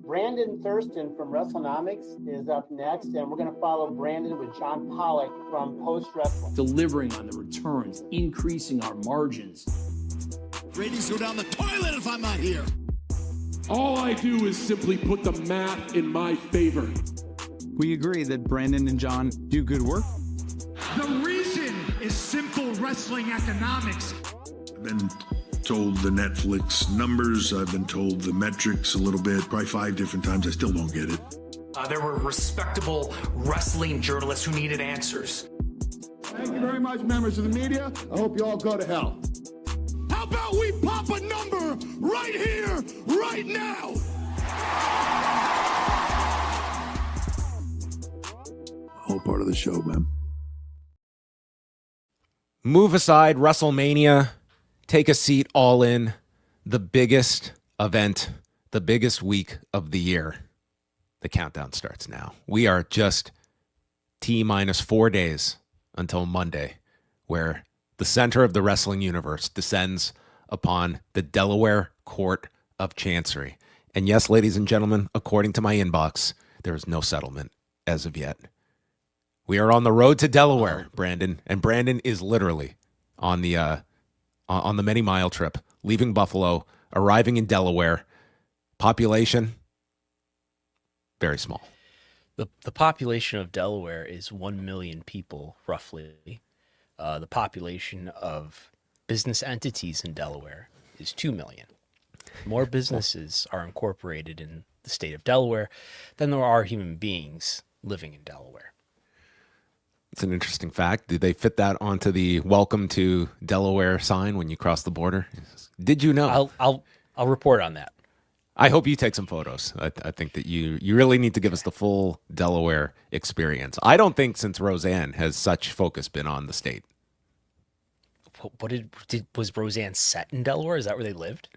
Brandon Thurston from WrestleNomics is up next, and we're going to follow Brandon with John Pollock from Post Wrestling. Delivering on the returns, increasing our margins. Ratings go down the toilet if I'm not here. All I do is simply put the math in my favor. We agree that Brandon and John do good work. The reason is simple wrestling economics. I've been told the Netflix numbers. I've been told the metrics a little bit, probably 5 different times. I still don't get it. There were respectable wrestling journalists who needed answers. Thank you very much, members of the media. I hope you all go to hell. How about we pop a number right here, right now? Whole part of the show, man. Move aside WrestleMania. Take a seat, all in. The biggest event, the biggest week of the year. The countdown starts now. We are just T-minus 4 days until Monday, where the center of the wrestling universe descends upon the Delaware Court of Chancery. And yes, ladies and gentlemen, according to my inbox, there is no settlement as of yet. We are on the road to Delaware, Brandon, and Brandon is literally on the many-mile trip, leaving Buffalo, arriving in Delaware. Population, very small. The population of Delaware is 1 million people, roughly. The population of business entities in Delaware is 2 million. More businesses are incorporated in the state of Delaware than there are human beings living in Delaware. It's an interesting fact. Did they fit that onto the welcome to Delaware sign when you cross the border? Did you know? I'll report on that. I hope you take some photos. I think that you really need to give us the full Delaware experience. I don't think since Roseanne has such focus been on the state. Was Roseanne set in Delaware? Is that where they lived?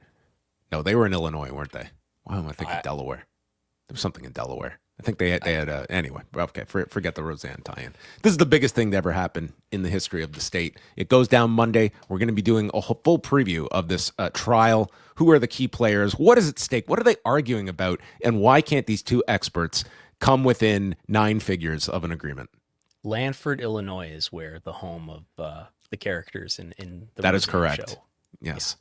No, they were in Illinois, weren't they? Why am I thinking Delaware? There was something in Delaware. I think they had anyway. Okay, forget the Roseanne tie-in. This is the biggest thing to ever happen in the history of the state. It goes down Monday. We're going to be doing a full preview of this trial. Who are the key players? What is at stake? What are they arguing about? And why can't these two experts come within 9 figures of an agreement? Lanford, Illinois is where the home of the characters in the That is Roseanne correct. show. Yes.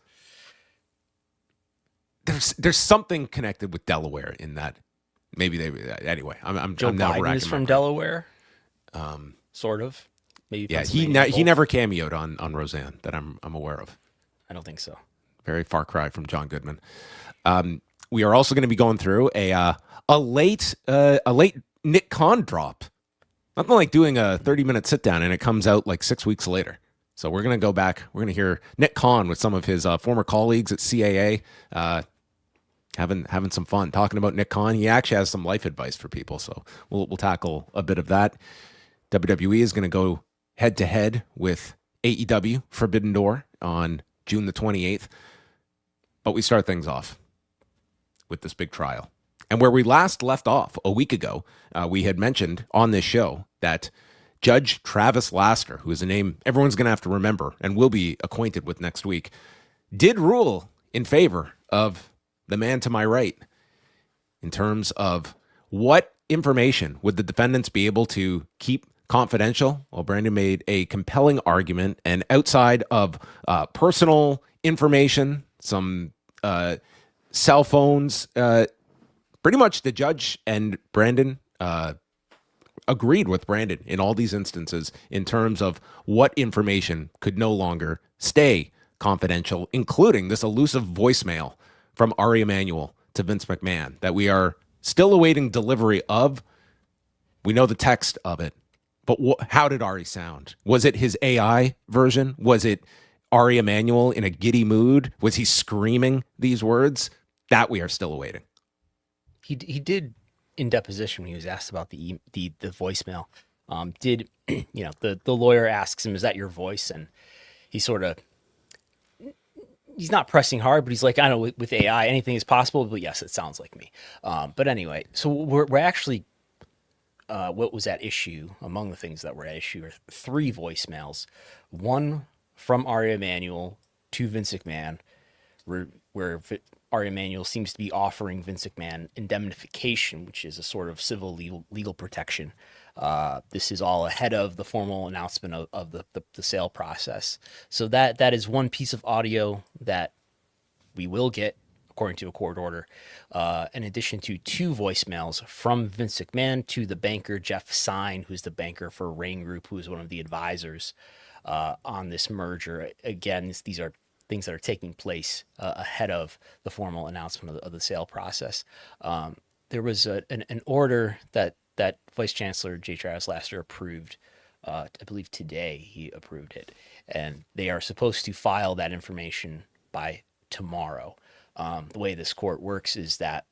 Yeah. There's something connected with Delaware in that. Maybe they anyway. I'm Joe now Biden is from Delaware, sort of. Maybe. Yeah, he never cameoed on Roseanne that I'm aware of. I don't think so. Very far cry from John Goodman. We are also going to be going through a late Nick Khan drop. Nothing like doing a 30-minute sit down and it comes out like 6 weeks later. So we're going to go back. We're going to hear Nick Khan with some of his former colleagues at CAA. Having some fun talking about Nick Khan. He actually has some life advice for people, so we'll tackle a bit of that. WWE is going to go head to head with AEW Forbidden Door on June the 28th. But we start things off with this big trial. And where we last left off a week ago, we had mentioned on this show that Judge Travis Laster, who is a name everyone's going to have to remember and will be acquainted with next week, did rule in favor of the man to my right in terms of what information would the defendants be able to keep confidential. Well, Brandon made a compelling argument, and outside of personal information, some cell phones, pretty much the judge and Brandon agreed with Brandon in all these instances in terms of what information could no longer stay confidential, including this elusive voicemail from Ari Emanuel to Vince McMahon that we are still awaiting delivery of. We know the text of it, but how did Ari sound? Was it his AI version? Was it Ari Emanuel in a giddy mood? Was he screaming these words? That we are still awaiting. He did in deposition when he was asked about the voicemail. The lawyer asks him, "Is that your voice?" And he sort of, he's not pressing hard, but he's like, I know with AI, anything is possible, but yes, it sounds like me. But anyway, so we're actually, what was at issue, among the things that were at issue, are 3 voicemails. One from Ari Emanuel to Vince McMahon, Ari Emanuel seems to be offering Vince McMahon indemnification, which is a sort of civil legal protection. This is all ahead of the formal announcement of the sale process. So that is one piece of audio that we will get, according to a court order, in addition to 2 voicemails from Vince McMahon to the banker Jeff Sine, who's the banker for Rain Group, who is one of the advisors on this merger. Again, these are things that are taking place ahead of the formal announcement of the sale process. There was an order that Vice Chancellor J. Travis Laster approved. I believe today he approved it, and they are supposed to file that information by tomorrow. The way this court works is that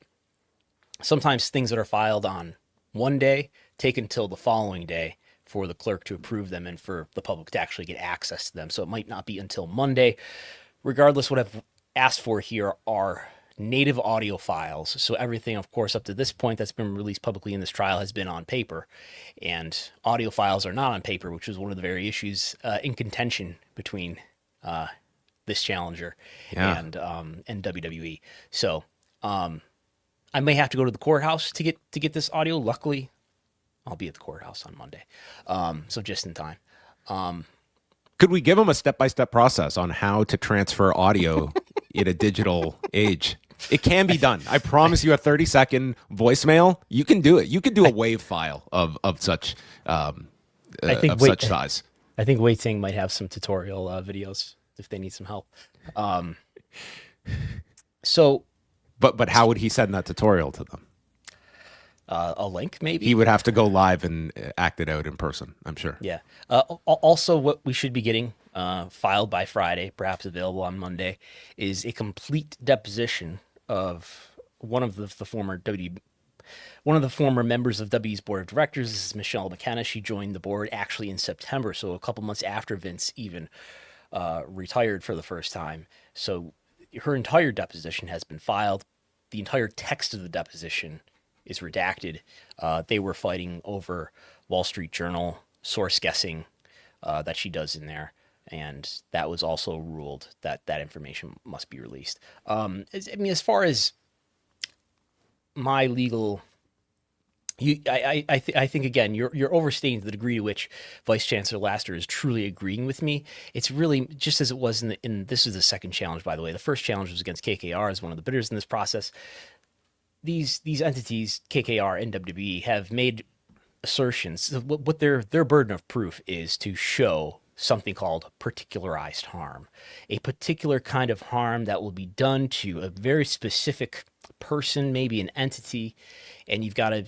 sometimes things that are filed on one day take until the following day for the clerk to approve them and for the public to actually get access to them. So it might not be until Monday. Regardless, what I've asked for here are native audio files. So everything, of course, up to this point that's been released publicly in this trial has been on paper, and audio files are not on paper, which was one of the very issues in contention between this challenger and WWE. So I may have to go to the courthouse to get this audio. Luckily, I'll be at the courthouse on Monday, so just in time. Could we give them a step-by-step process on how to transfer audio in a digital age? It can be done. I promise you, a 30-second voicemail, you can do it. You could do a WAV file of such such size. I think Wei Ting might have some tutorial videos if they need some help. But how would he send that tutorial to them? A link, maybe? He would have to go live and act it out in person, I'm sure. Yeah. Also, what we should be getting filed by Friday, perhaps available on Monday, is a complete deposition of one of the former members of W's board of directors. This is Michelle McKenna. She joined the board actually in September, so a couple months after Vince even retired for the first time. So her entire deposition has been filed. The entire text of the deposition is redacted. They were fighting over Wall Street Journal source guessing that she does in there, and that was also ruled that information must be released. As far as my legal, I think again, you're overstating the degree to which Vice Chancellor Laster is truly agreeing with me. It's really just as it was in this is the second challenge, by the way. The first challenge was against KKR as one of the bidders in this process. These entities, KKR and WWE, have made assertions. What their burden of proof is to show something called particularized harm, a particular kind of harm that will be done to a very specific person, maybe an entity, and you've got to,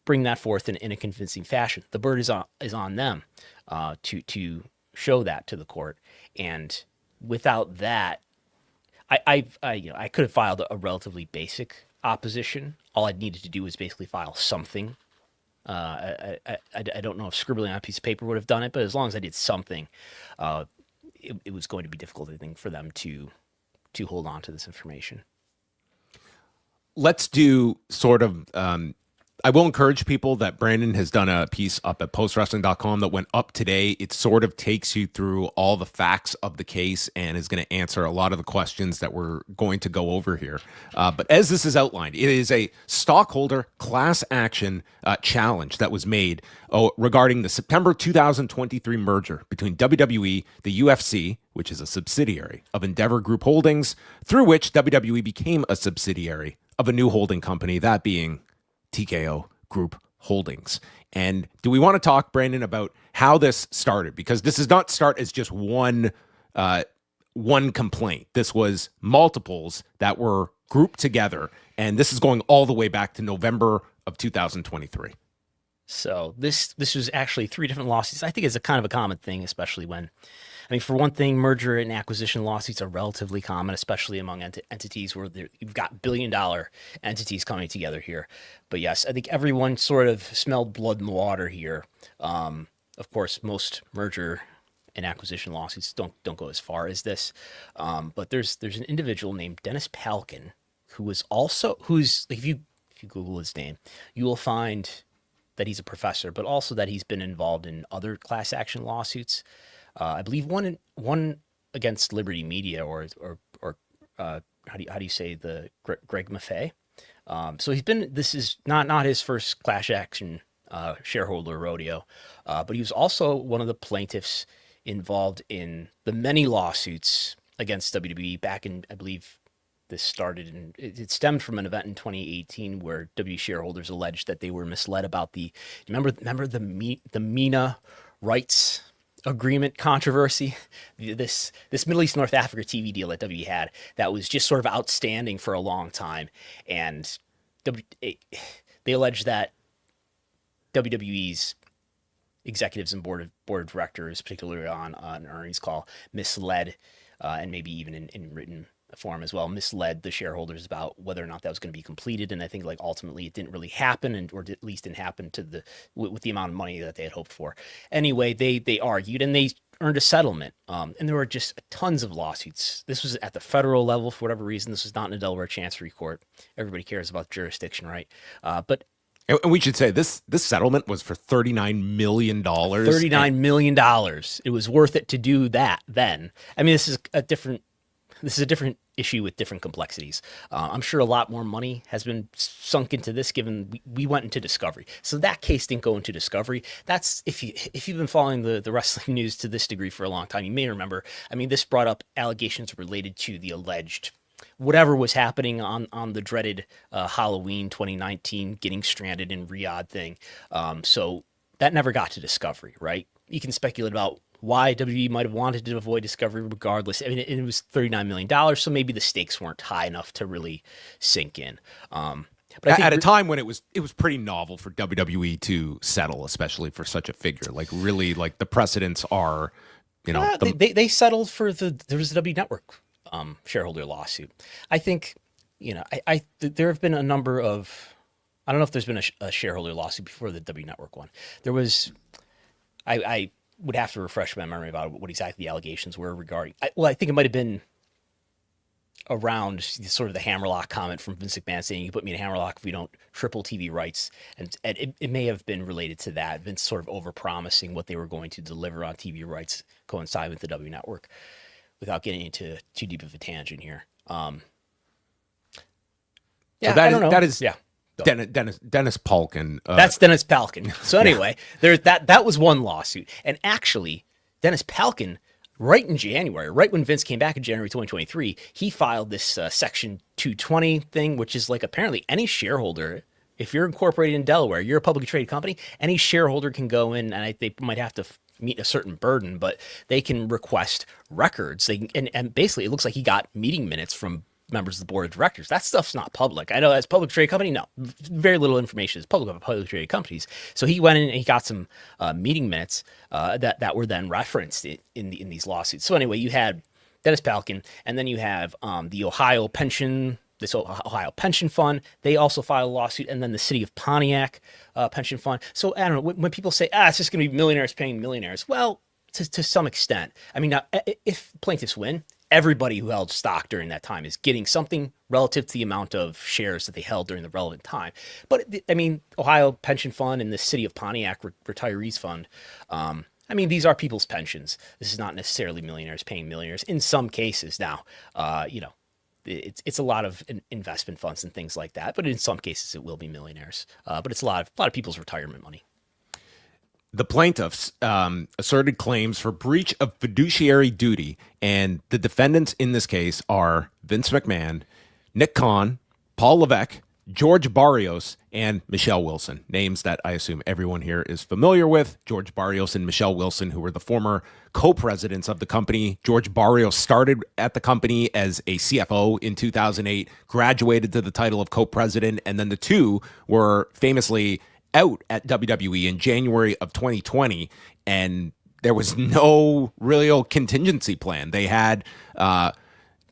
bring that forth in a convincing fashion. The burden is on them to show that to the court, and without that, I could have filed a relatively basic opposition. All I needed to do was basically file something. I don't know if scribbling on a piece of paper would have done it, but as long as I did something, it was going to be difficult, I think, for them to hold on to this information. Let's do sort of I will encourage people that Brandon has done a piece up at postwrestling.com that went up today. It sort of takes you through all the facts of the case and is going to answer a lot of the questions that we're going to go over here. But as this is outlined, it is a stockholder class action challenge that was made regarding the September 2023 merger between WWE, the UFC, which is a subsidiary of Endeavor Group Holdings, through which WWE became a subsidiary of a new holding company, that being TKO Group Holdings. And do we want to talk, Brandon, about how this started? Because this does not start as just one complaint. This was multiples that were grouped together, and this is going all the way back to November of 2023. So this was actually 3 different lawsuits. I think it's a kind of a common thing, especially when, for one thing, merger and acquisition lawsuits are relatively common, especially among entities where you've got billion-dollar entities coming together here. But yes, I think everyone sort of smelled blood in the water here. Of course, most merger and acquisition lawsuits don't go as far as this. But there's an individual named Dennis Palkin who's if you Google his name, you will find that he's a professor, but also that he's been involved in other class action lawsuits. I believe one against Liberty Media or how do you say Greg Maffei? So this is not his first class action shareholder rodeo, but he was also one of the plaintiffs involved in the many lawsuits against WWE back in, I believe this started in, it stemmed from an event in 2018 where WWE shareholders alleged that they were misled about remember the MENA rights agreement controversy, this Middle East North Africa TV deal that WWE had that was just sort of outstanding for a long time, and they alleged that WWE's executives and board of directors, particularly on an earnings call, misled, and maybe even in written form as well, misled the shareholders about whether or not that was going to be completed. And I think ultimately it didn't really happen, or at least didn't happen with the amount of money that they had hoped for. Anyway, they argued and they earned a settlement. And there were just tons of lawsuits. This was at the federal level for whatever reason. This was not in the Delaware Chancery Court. Everybody cares about jurisdiction, right? But and we should say this settlement was for $39 million. $39 million. It was worth it to do that then. I mean, this is a different issue with different complexities. I'm sure a lot more money has been sunk into this, given we went into discovery. So that case didn't go into discovery. That's if you've been following the wrestling news to this degree for a long time, you may remember. I mean, this brought up allegations related to the alleged whatever was happening on the dreaded Halloween 2019 getting stranded in Riyadh thing. So that never got to discovery, right? You can speculate about why WWE might have wanted to avoid discovery regardless. I mean, it was $39 million, so maybe the stakes weren't high enough to really sink in. But I think at a time when it was pretty novel for WWE to settle, especially for such a figure. Like really, like the precedents are, they settled for there was a W Network shareholder lawsuit. I think, there have been a number of, I don't know if there's been a shareholder lawsuit before the W Network one. There was, I would have to refresh my memory about what exactly the allegations were regarding. I think it might have been around sort of the hammerlock comment from Vince McMahon saying, "You put me in a hammerlock if we don't triple TV rights," and it may have been related to that. Vince sort of overpromising what they were going to deliver on TV rights coincide with the W Network, without getting into too deep of a tangent here. I don't know. That is Dennis Polkin. That's Dennis Palkin. So anyway, there's that was one lawsuit. And actually, Dennis Palkin, right in January, right when Vince came back in January 2023, he filed this Section 220 thing, which is like apparently any shareholder, if you're incorporated in Delaware, you're a publicly traded company, any shareholder can go in, and they might have to meet a certain burden, but they can request records. And basically, it looks like he got meeting minutes from members of the board of directors. That stuff's not public. I know as a public traded company, no, very little information is public about publicly traded companies. So he went in and he got some meeting minutes that were then referenced in these lawsuits. So anyway, you had Dennis Palkin, and then you have the Ohio Pension Fund. They also filed a lawsuit, and then the City of Pontiac Pension Fund. So I don't know, when people say, it's just going to be millionaires paying millionaires. Well, to some extent. I mean, now, if plaintiffs win, everybody who held stock during that time is getting something relative to the amount of shares that they held during the relevant time. But I mean, Ohio Pension Fund and the City of Pontiac Retirees Fund, I mean, these are people's pensions. This is not necessarily millionaires paying millionaires in some cases. Now, it's a lot of investment funds and things like that, but in some cases it will be millionaires. But it's a lot of people's retirement money. The plaintiffs asserted claims for breach of fiduciary duty, and the defendants in this case are Vince McMahon, Nick Khan, Paul Levesque, George Barrios, and Michelle Wilson. Names that I assume everyone here is familiar with. George Barrios and Michelle Wilson, who were the former co-presidents of the company. George Barrios started at the company as a CFO in 2008, graduated to the title of co-president, and then the two were famously out at WWE in January of 2020, and there was no real contingency plan. They had Frank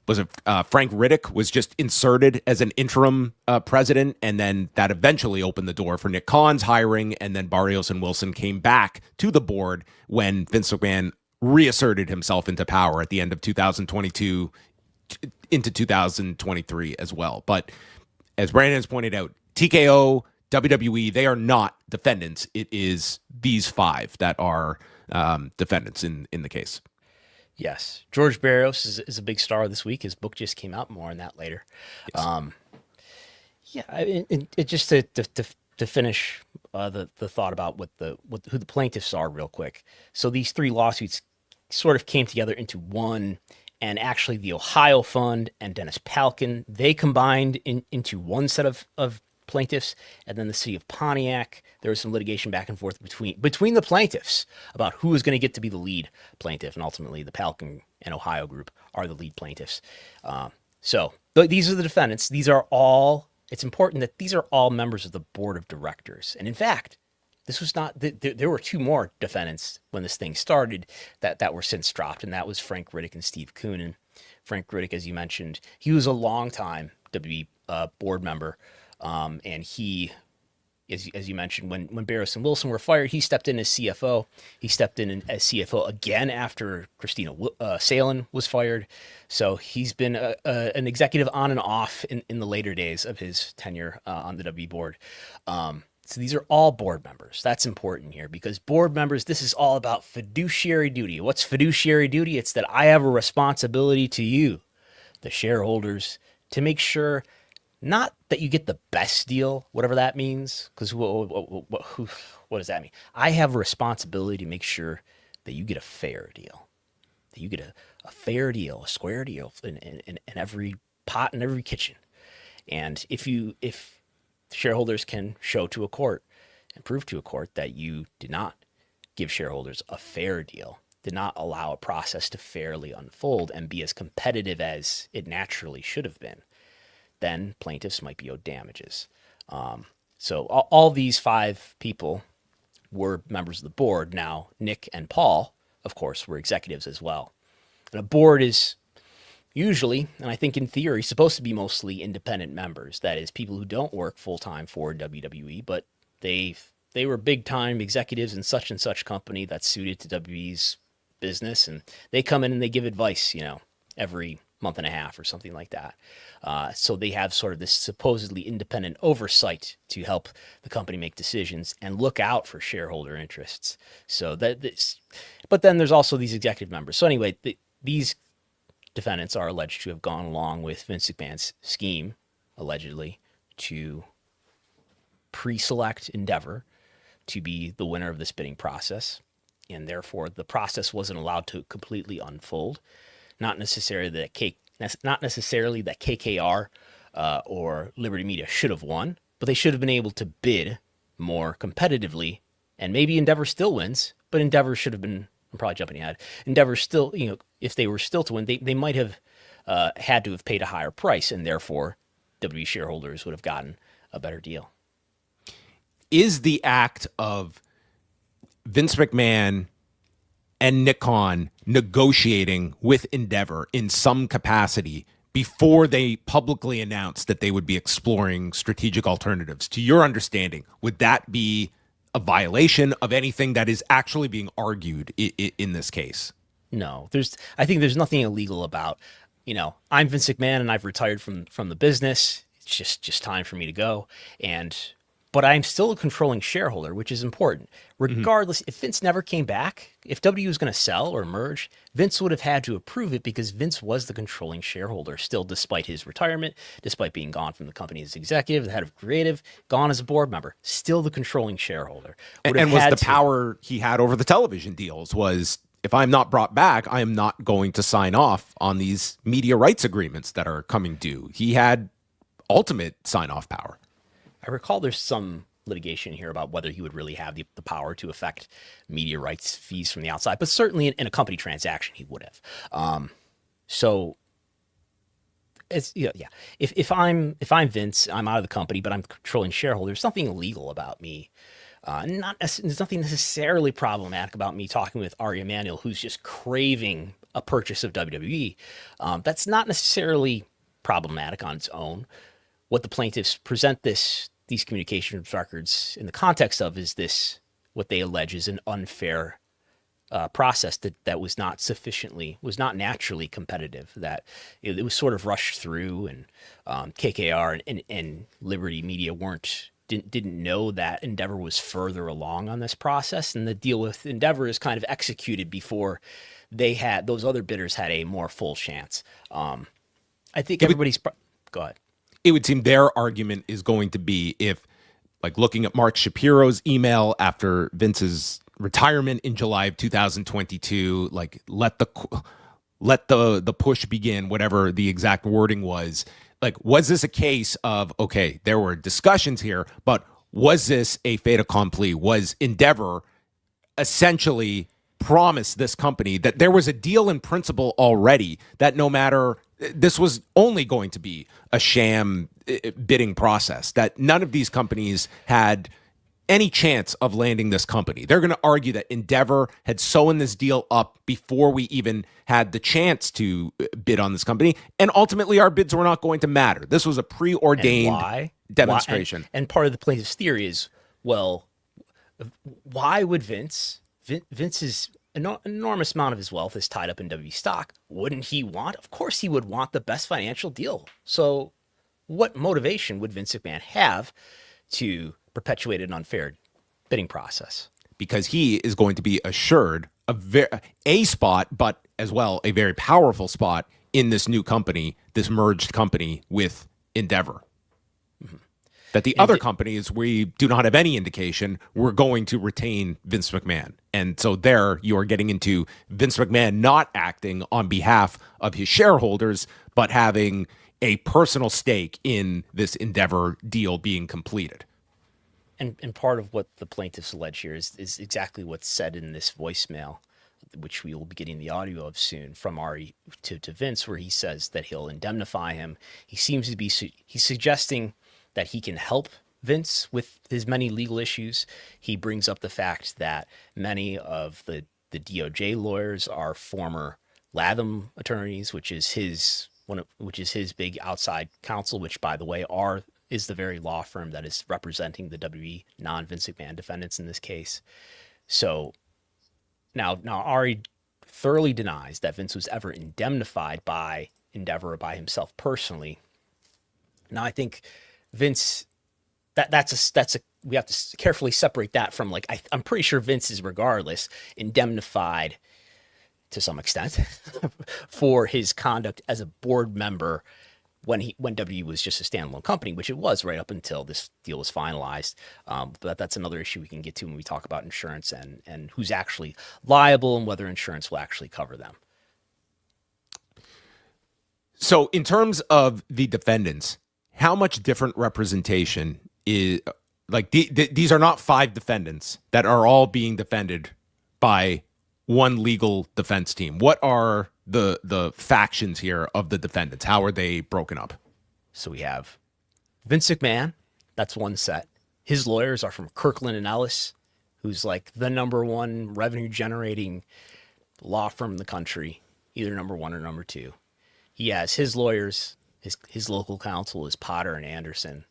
Riddick was just inserted as an interim president, and then that eventually opened the door for Nick Khan's hiring, and then Barrios and Wilson came back to the board when Vince McMahon reasserted himself into power at the end of 2022 into 2023 as well. But as Brandon has pointed out, TKO, WWE, they are not defendants. It is these five that are defendants in the case. Yes. George Barrios is a big star this week. His book just came out. More on that later. Yes. It just to finish the thought about who the plaintiffs are real quick. So these three lawsuits sort of came together into one, and actually the Ohio Fund and Dennis Palkin, they combined into one set of plaintiffs, and then the city of Pontiac, there was some litigation back and forth between the plaintiffs about who was going to get to be the lead plaintiff, and ultimately the Palkin and Ohio group are the lead plaintiffs. These are the defendants. It's important that these are all members of the board of directors, and in fact, this was not. There were two more defendants when this thing started that were since dropped, and that was Frank Riddick and Steve Koonin. Frank Riddick, as you mentioned, he was a longtime WWE board member. And he, as you mentioned, when Barrios and Wilson were fired, he stepped in as CFO. He stepped in as CFO again after Christina Salen was fired. So he's been an executive on and off in the later days of his tenure on the W board. So these are all board members. That's important here because board members, this is all about fiduciary duty. What's fiduciary duty? It's that I have a responsibility to you, the shareholders, to make sure not that you get the best deal, whatever that means, because what does that mean? I have a responsibility to make sure that you get a fair deal, that you get a fair deal, a square deal in every pot in every kitchen. And if shareholders can show to a court and prove to a court that you did not give shareholders a fair deal, did not allow a process to fairly unfold and be as competitive as it naturally should have been, then plaintiffs might be owed damages. So all these five people were members of the board. Now, Nick and Paul, of course, were executives as well. And a board is usually, and I think in theory, supposed to be mostly independent members. That is, people who don't work full-time for WWE, but they were big-time executives in such and such company that's suited to WWE's business, and they come in and they give advice, every month and a half or something like that. So they have sort of this supposedly independent oversight to help the company make decisions and look out for shareholder interests. But then there's also these executive members. So anyway, these defendants are alleged to have gone along with Vince McMahon's scheme, allegedly, to pre-select Endeavor to be the winner of this bidding process. And therefore, the process wasn't allowed to completely unfold. Not necessarily that KKR or Liberty Media should have won, but they should have been able to bid more competitively. And maybe Endeavor still wins, but Endeavor should have been. I'm probably jumping ahead. Endeavor still, if they were still to win, they might have had to have paid a higher price, and therefore WWE shareholders would have gotten a better deal. Is the act of Vince McMahon and Nick Khan negotiating with Endeavor in some capacity before they publicly announced that they would be exploring strategic alternatives, to your understanding, would that be a violation of anything that is actually being argued in this case? No, I think there's nothing illegal about, I'm Vince McMahon and I've retired from the business. It's just time for me to go. But I'm still a controlling shareholder, which is important. Regardless, if Vince never came back, if W was going to sell or merge, Vince would have had to approve it because Vince was the controlling shareholder still, despite his retirement, despite being gone from the company as executive, the head of creative, gone as a board member, still the controlling shareholder. And was the power he had over the television deals was, if I'm not brought back, I am not going to sign off on these media rights agreements that are coming due. He had ultimate sign-off power. I recall there's some litigation here about whether he would really have the power to affect media rights fees from the outside, but certainly in a company transaction, he would have. So it's, if I'm Vince, I'm out of the company, but I'm controlling shareholders, there's something illegal about me. There's nothing necessarily problematic about me talking with Ari Emanuel, who's just craving a purchase of WWE. That's not necessarily problematic on its own. What the plaintiffs present these communications records in the context of is this, what they allege is an unfair process that was not naturally competitive, that it was sort of rushed through, and KKR and Liberty Media weren't didn't know that Endeavor was further along on this process, and the deal with Endeavor is kind of executed before those other bidders had a more full chance. I think everybody's go ahead. It would seem their argument is going to be, if, like, looking at Mark Shapiro's email after Vince's retirement in July of 2022, like, let the push begin, whatever the exact wording was. Like, was this a case of, okay, there were discussions here, but was this a fait accompli? Was Endeavor essentially promised this company that there was a deal in principle already, that no matter, this was only going to be a sham bidding process, that none of these companies had any chance of landing this company? They're going to argue that Endeavor had sewn this deal up before we even had the chance to bid on this company, and ultimately our bids were not going to matter. This was a preordained demonstration. And part of the plaintiff's theory is, well, why would Vince's enormous amount of his wealth is tied up in WWE stock. Wouldn't he want? Of course he would want the best financial deal. So what motivation would Vince McMahon have to perpetuate an unfair bidding process? Because he is going to be assured a spot, but as well a very powerful spot in this new company, this merged company with Endeavor. Mm-hmm. That the other companies, we do not have any indication we're going to retain Vince McMahon. And so there you are getting into Vince McMahon not acting on behalf of his shareholders, but having a personal stake in this Endeavor deal being completed. And part of what the plaintiffs allege here is exactly what's said in this voicemail, which we will be getting the audio of soon, from Ari to Vince, where he says that he'll indemnify him. He seems to be he's suggesting that he can help Vince with his many legal issues. He brings up the fact that many of the DOJ lawyers are former Latham attorneys, which is his big outside counsel, which, by the way, is the very law firm that is representing the WWE non-Vince McMahon defendants in this case. So now Ari thoroughly denies that Vince was ever indemnified by Endeavor or by himself personally. Now, I think Vince, that's a we have to carefully separate that from, like, I'm pretty sure Vince is regardless indemnified to some extent for his conduct as a board member when WWE was just a standalone company, which it was right up until this deal was finalized. But that's another issue we can get to when we talk about insurance and who's actually liable and whether insurance will actually cover them. So in terms of the defendants, how much different representation is, like, these are not 5 defendants that are all being defended by one legal defense team. What are the factions here of the defendants? How are they broken up? So we have Vince McMahon. That's one set. His lawyers are from Kirkland and Ellis, who's like the number one revenue generating law firm in the country, either number 1 or number 2. He has his lawyers. His local counsel is Potter and Anderson.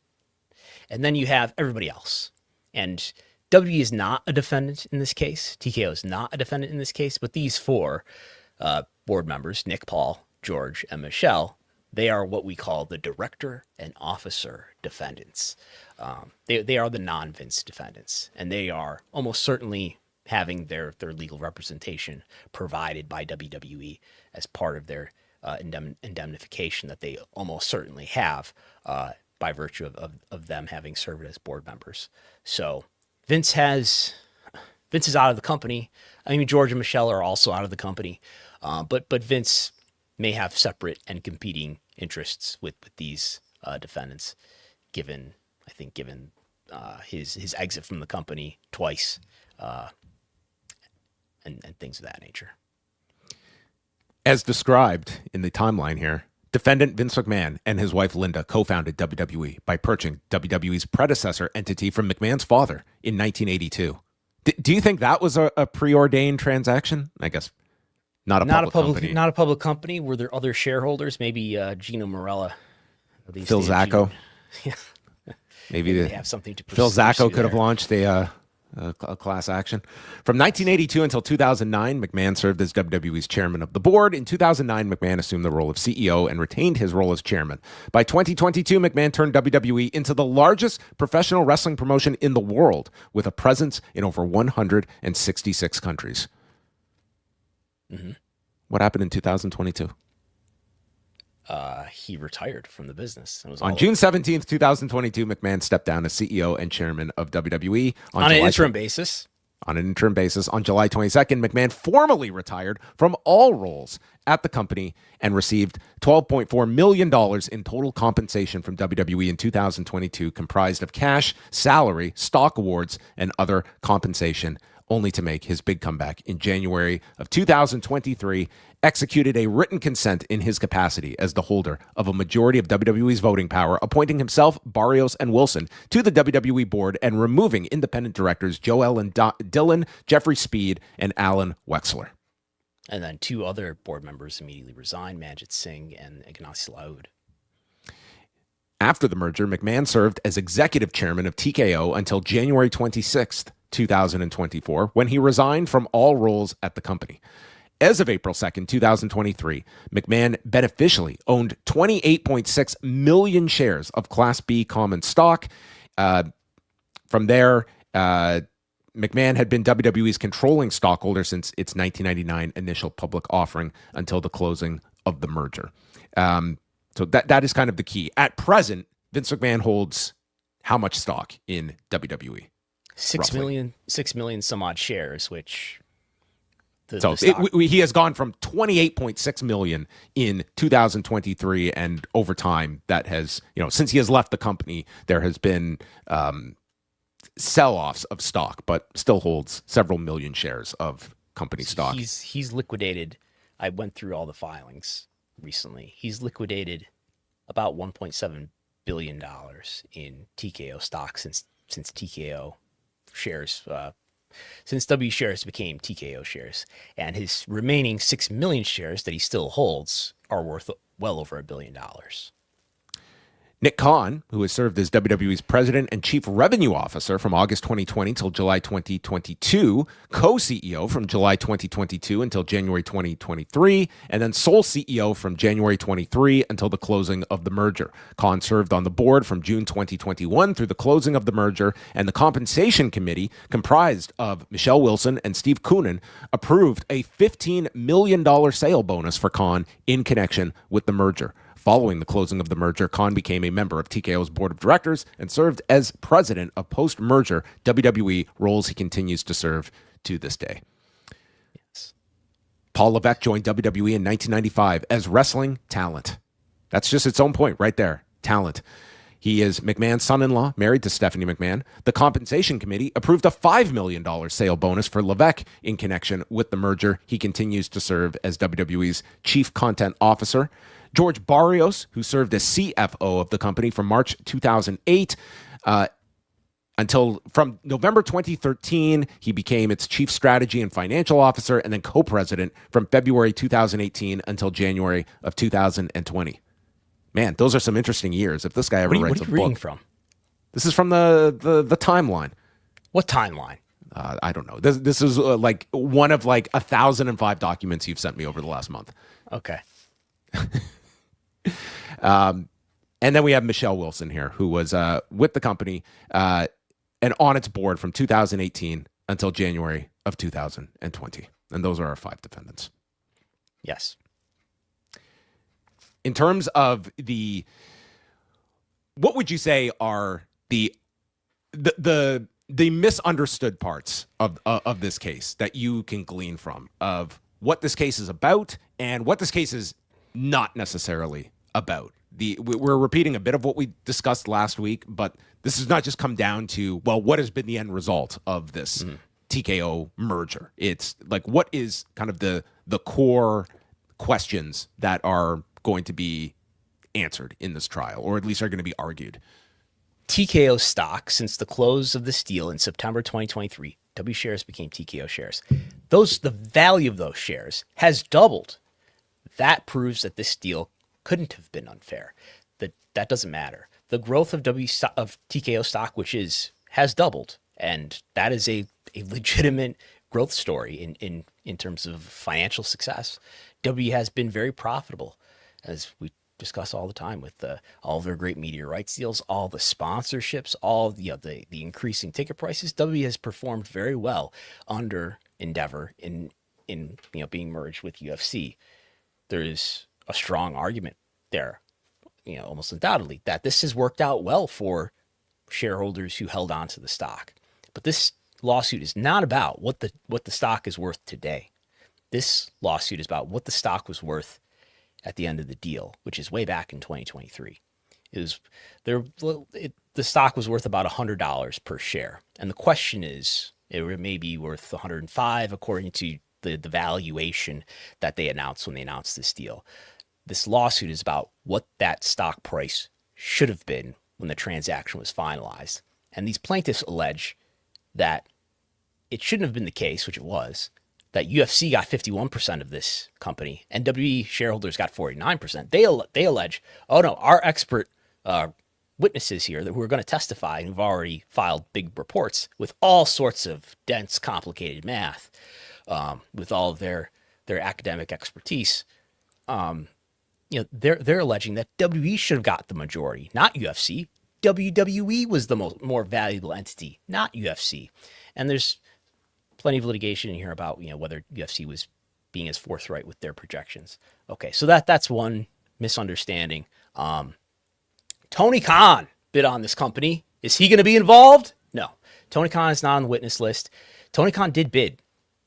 And then you have everybody else. And WWE is not a defendant in this case. TKO is not a defendant in this case. But these 4 board members, Nick, Paul, George, and Michelle, they are what we call the director and officer defendants. They are the non-Vince defendants. And they are almost certainly having their legal representation provided by WWE as part of their indemnification that they almost certainly have by virtue of them having served as board members. So Vince is out of the company. I mean, George and Michelle are also out of the company, but Vince may have separate and competing interests with these defendants, given his exit from the company twice, and things of that nature. As described in the timeline here, defendant Vince McMahon and his wife Linda co-founded WWE by purchasing WWE's predecessor entity from McMahon's father in 1982. Do you think that was a preordained transaction? I guess not a public company. Not a public company. Were there other shareholders? Maybe Gino Morella. Phil Zacco. Yeah. Maybe they have something to pursue. Phil Zacco could have launched a a class action. From 1982 until 2009, McMahon served as WWE's chairman of the board. In 2009, McMahon assumed the role of CEO and retained his role as chairman. By 2022, McMahon turned WWE into the largest professional wrestling promotion in the world, with a presence in over 166 countries. Mm-hmm. What happened in 2022? He retired from the business. It was On June 17th, 2022, McMahon stepped down as CEO and chairman of WWE. On an interim basis. On an interim basis. On July 22nd, McMahon formally retired from all roles at the company and received $12.4 million in total compensation from WWE in 2022, comprised of cash, salary, stock awards, and other compensation, only to make his big comeback in January of 2023, executed a written consent in his capacity as the holder of a majority of WWE's voting power, appointing himself, Barrios, and Wilson to the WWE board and removing independent directors Joel and Dillon, Jeffrey Speed, and Alan Wexler. And then 2 other board members immediately resigned, Manjit Singh and Ignacy Laud. After the merger, McMahon served as executive chairman of TKO until January 26th, 2024, when he resigned from all roles at the company. As of April 2nd, 2023, McMahon beneficially owned 28.6 million shares of Class B common stock. From there, McMahon had been WWE's controlling stockholder since its 1999 initial public offering until the closing of the merger. So that is kind of the key. At present, Vince McMahon holds how much stock in WWE? 6 million some odd shares, which... he has gone from 28.6 million in 2023, and over time that has, since he has left the company, there has been sell-offs of stock, but still holds several million shares of company stock. He's liquidated. I went through all the filings recently. He's liquidated about $1.7 billion in TKO stock since TKO shares, since W shares became TKO shares, and his remaining 6 million shares that he still holds are worth well over $1 billion. Nick Khan, who has served as WWE's president and chief revenue officer from August 2020 till July 2022, co-CEO from July 2022 until January 2023, and then sole CEO from January 23 until the closing of the merger. Khan served on the board from June 2021 through the closing of the merger, and the compensation committee, comprised of Michelle Wilson and Steve Koonin, approved a $15 million sale bonus for Khan in connection with the merger. Following the closing of the merger, Khan became a member of TKO's board of directors and served as president of post-merger WWE, roles he continues to serve to this day. Yes. Paul Levesque joined WWE in 1995 as wrestling talent. That's just its own point right there. Talent. He is McMahon's son-in-law, married to Stephanie McMahon. The compensation committee approved a $5 million sale bonus for Levesque in connection with the merger. He continues to serve as WWE's chief content officer. George Barrios, who served as CFO of the company from March 2008 until from November 2013, he became its chief strategy and financial officer and then co-president from February 2018 until January of 2020. Man, those are some interesting years. If this guy ever writes a book. What are you reading from? This is from the timeline. What timeline? I don't know. This is like one of like 1,005 documents you've sent me over the last month. Okay. And then we have Michelle Wilson here, who was with the company and on its board from 2018 until January of 2020. And those are our 5 defendants. Yes. In terms of what would you say are the misunderstood parts of this case that you can glean from of what this case is about and what this case is not necessarily about? We're repeating a bit of what we discussed last week, but this has not just come down to, well, what has been the end result of this TKO merger? It's like, what is kind of the core questions that are going to be answered in this trial, or at least are going to be argued? TKO stock, since the close of this deal in September 2023, W shares became TKO shares. The value of those shares has doubled. That proves that this deal couldn't have been unfair. That doesn't matter. The growth of TKO stock, which has doubled, And that is a legitimate growth story in terms of financial success. WWE has been very profitable, as we discuss all the time, with all of their great media rights deals, all the sponsorships, all the increasing ticket prices. WWE has performed very well under Endeavor in being merged with UFC. There is a strong argument there, almost undoubtedly, that this has worked out well for shareholders who held on to the stock. But this lawsuit is not about what the stock is worth today. This lawsuit is about what the stock was worth at the end of the deal, which is way back in 2023. The stock was worth about $100 per share. And the question is, it may be worth $105 according to the valuation that they announced when they announced this deal. This lawsuit is about what that stock price should have been when the transaction was finalized. And these plaintiffs allege that it shouldn't have been the case, which it was, that UFC got 51% of this company and WWE shareholders got 49%. They allege, oh no, our expert witnesses here that who are going to testify and who've already filed big reports with all sorts of dense, complicated math, with all of their academic expertise. They're alleging that WWE should have got the majority, not UFC. WWE was the more valuable entity, not UFC. And there's plenty of litigation in here about whether UFC was being as forthright with their projections. Okay, so that's one misunderstanding. Tony Khan bid on this company. Is he going to be involved? No. Tony Khan is not on the witness list. Tony Khan did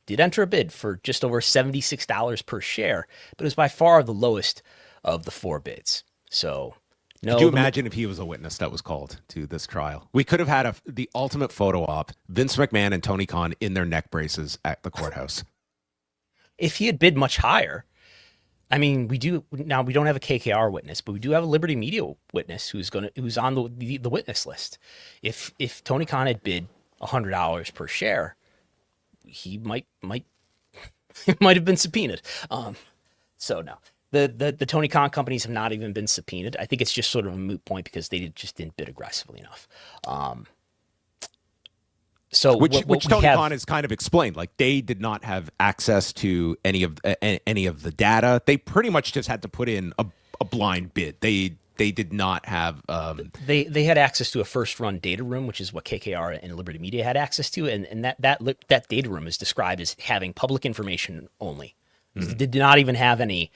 enter a bid for just over $76 per share, but it was by far the lowest of the 4 bids. So, no. Could you imagine if he was a witness that was called to this trial? We could have had the ultimate photo op, Vince McMahon and Tony Khan in their neck braces at the courthouse. If he had bid much higher, I mean, we don't have a KKR witness, but we do have a Liberty Media witness who's on the witness list. If Tony Khan had bid $100 per share, he might have been subpoenaed. So no, the Tony Khan companies have not even been subpoenaed. I think it's just sort of a moot point because they just didn't bid aggressively enough. So which Tony Khan has kind of explained, like they did not have access to any of the data. They pretty much just had to put in a blind bid. They did not have. They had access to a first run data room, which is what KKR and Liberty Media had access to, and that data room is described as having public information only. Mm-hmm. They did not even have any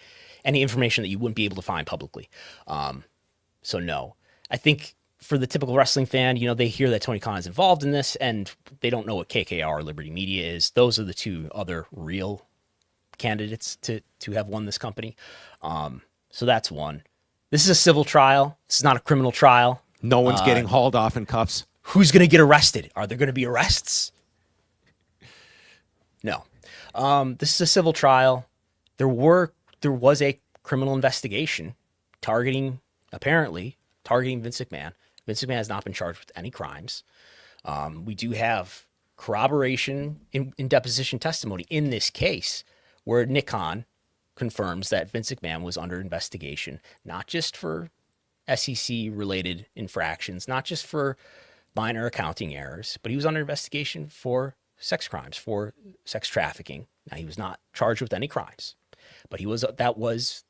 information that you wouldn't be able to find publicly. So no, I think. For the typical wrestling fan, they hear that Tony Khan is involved in this and they don't know what KKR or Liberty Media is. Those are the two other real candidates to have won this company. So that's one. This is a civil trial. This is not a criminal trial. No one's getting hauled off in cuffs. Who's going to get arrested? Are there going to be arrests? No. This is a civil trial. There was a criminal investigation targeting Vince McMahon. Vince McMahon has not been charged with any crimes. We do have corroboration in deposition testimony in this case where Nick Khan confirms that Vince McMahon was under investigation, not just for SEC-related infractions, not just for minor accounting errors, but he was under investigation for sex crimes, for sex trafficking. Now, he was not charged with any crimes, but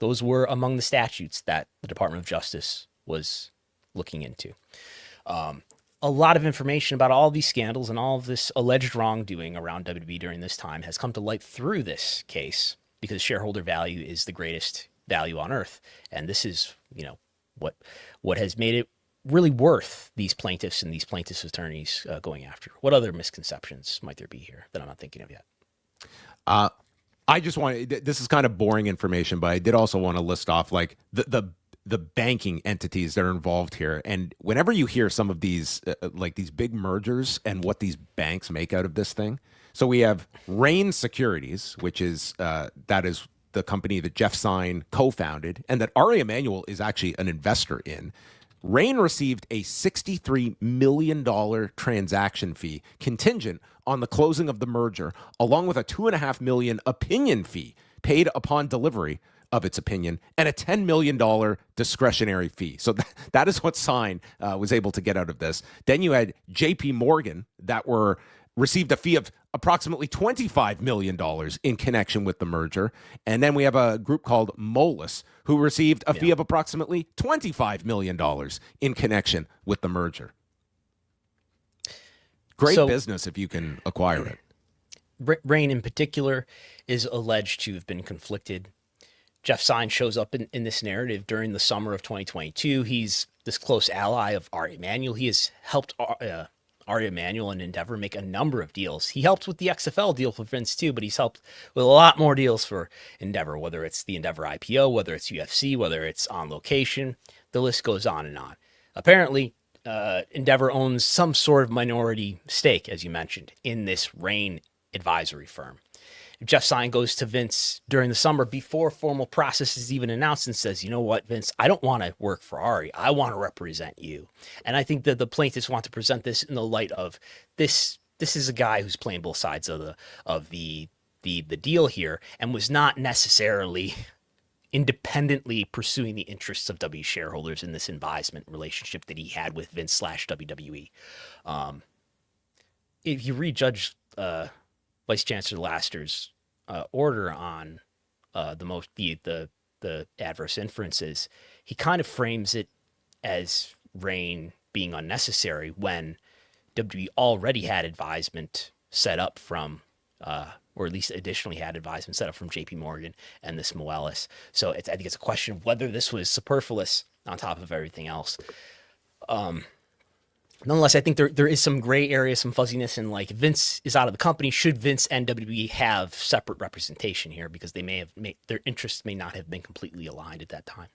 those were among the statutes that the Department of Justice was looking into. A lot of information about all these scandals and all of this alleged wrongdoing around WWE during this time has come to light through this case because shareholder value is the greatest value on earth. And this is, what has made it really worth these plaintiffs and these plaintiffs' attorneys going after. What other misconceptions might there be here that I'm not thinking of yet? I just want this is kind of boring information, but I did also want to list off like the banking entities that are involved here. And whenever you hear some of these, like these big mergers and what these banks make out of this thing. So we have Rain Securities, which is, that is the company that Jeff Sine co-founded and that Ari Emanuel is actually an investor in. Rain received a $63 million transaction fee contingent on the closing of the merger, along with a $2.5 million opinion fee paid upon delivery of its opinion, and a $10 million discretionary fee. So that is what Sign was able to get out of this. Then you had JP Morgan that received a fee of approximately $25 million in connection with the merger. And then we have a group called Moelis, who received a fee of approximately $25 million in connection with the merger. Great business if you can acquire it. Rain in particular is alleged to have been conflicted. Jeff Sign shows up in this narrative during the summer of 2022. He's this close ally of Ari Emanuel. He has helped Ari Emanuel and Endeavor make a number of deals. He helped with the XFL deal for Vince too, but he's helped with a lot more deals for Endeavor, whether it's the Endeavor IPO, whether it's UFC, whether it's On Location. The list goes on and on. Apparently, Endeavor owns some sort of minority stake, as you mentioned, in this Rain advisory firm. Jeff Sign goes to Vince during the summer before formal process is even announced and says, you know what, Vince, I don't want to work for Ari. I want to represent you. And I think that the plaintiffs want to present this in the light of this. This is a guy who's playing both sides of the deal here and was not necessarily independently pursuing the interests of W shareholders in this advisement relationship that he had with Vince / WWE. If you read Judge Vice Chancellor Laster's order on the adverse inferences, he kind of frames it as Rain being unnecessary when WWE already had advisement set up from, or at least additionally had advisement set up from JP Morgan and this Moelis. So I think it's a question of whether this was superfluous on top of everything else. Nonetheless, I think there is some gray area, some fuzziness, and like Vince is out of the company. Should Vince and WWE have separate representation here because their interests may not have been completely aligned at that time?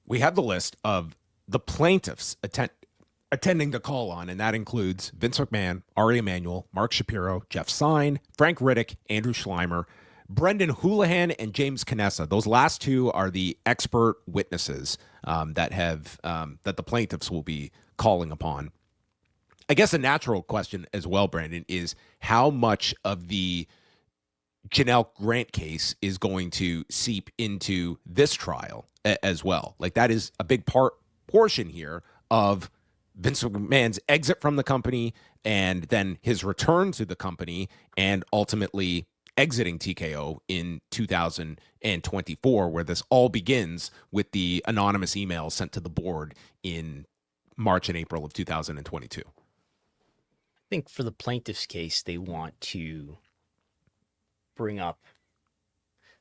We have the list of the plaintiffs attending the call on, and that includes Vince McMahon, Ari Emanuel, Mark Shapiro, Jeff Sign, Frank Riddick, Andrew Schleimer, Brendan Houlihan, and James Canessa. Those last two are the expert witnesses that the plaintiffs will be calling upon. I guess a natural question as well, Brandon, is how much of the Janelle Grant case is going to seep into this trial as well? Like that is a big portion here of Vince McMahon's exit from the company and then his return to the company and ultimately exiting TKO in 2024, where this all begins with the anonymous email sent to the board in March and April of 2022. I think for the plaintiff's case, they want to bring up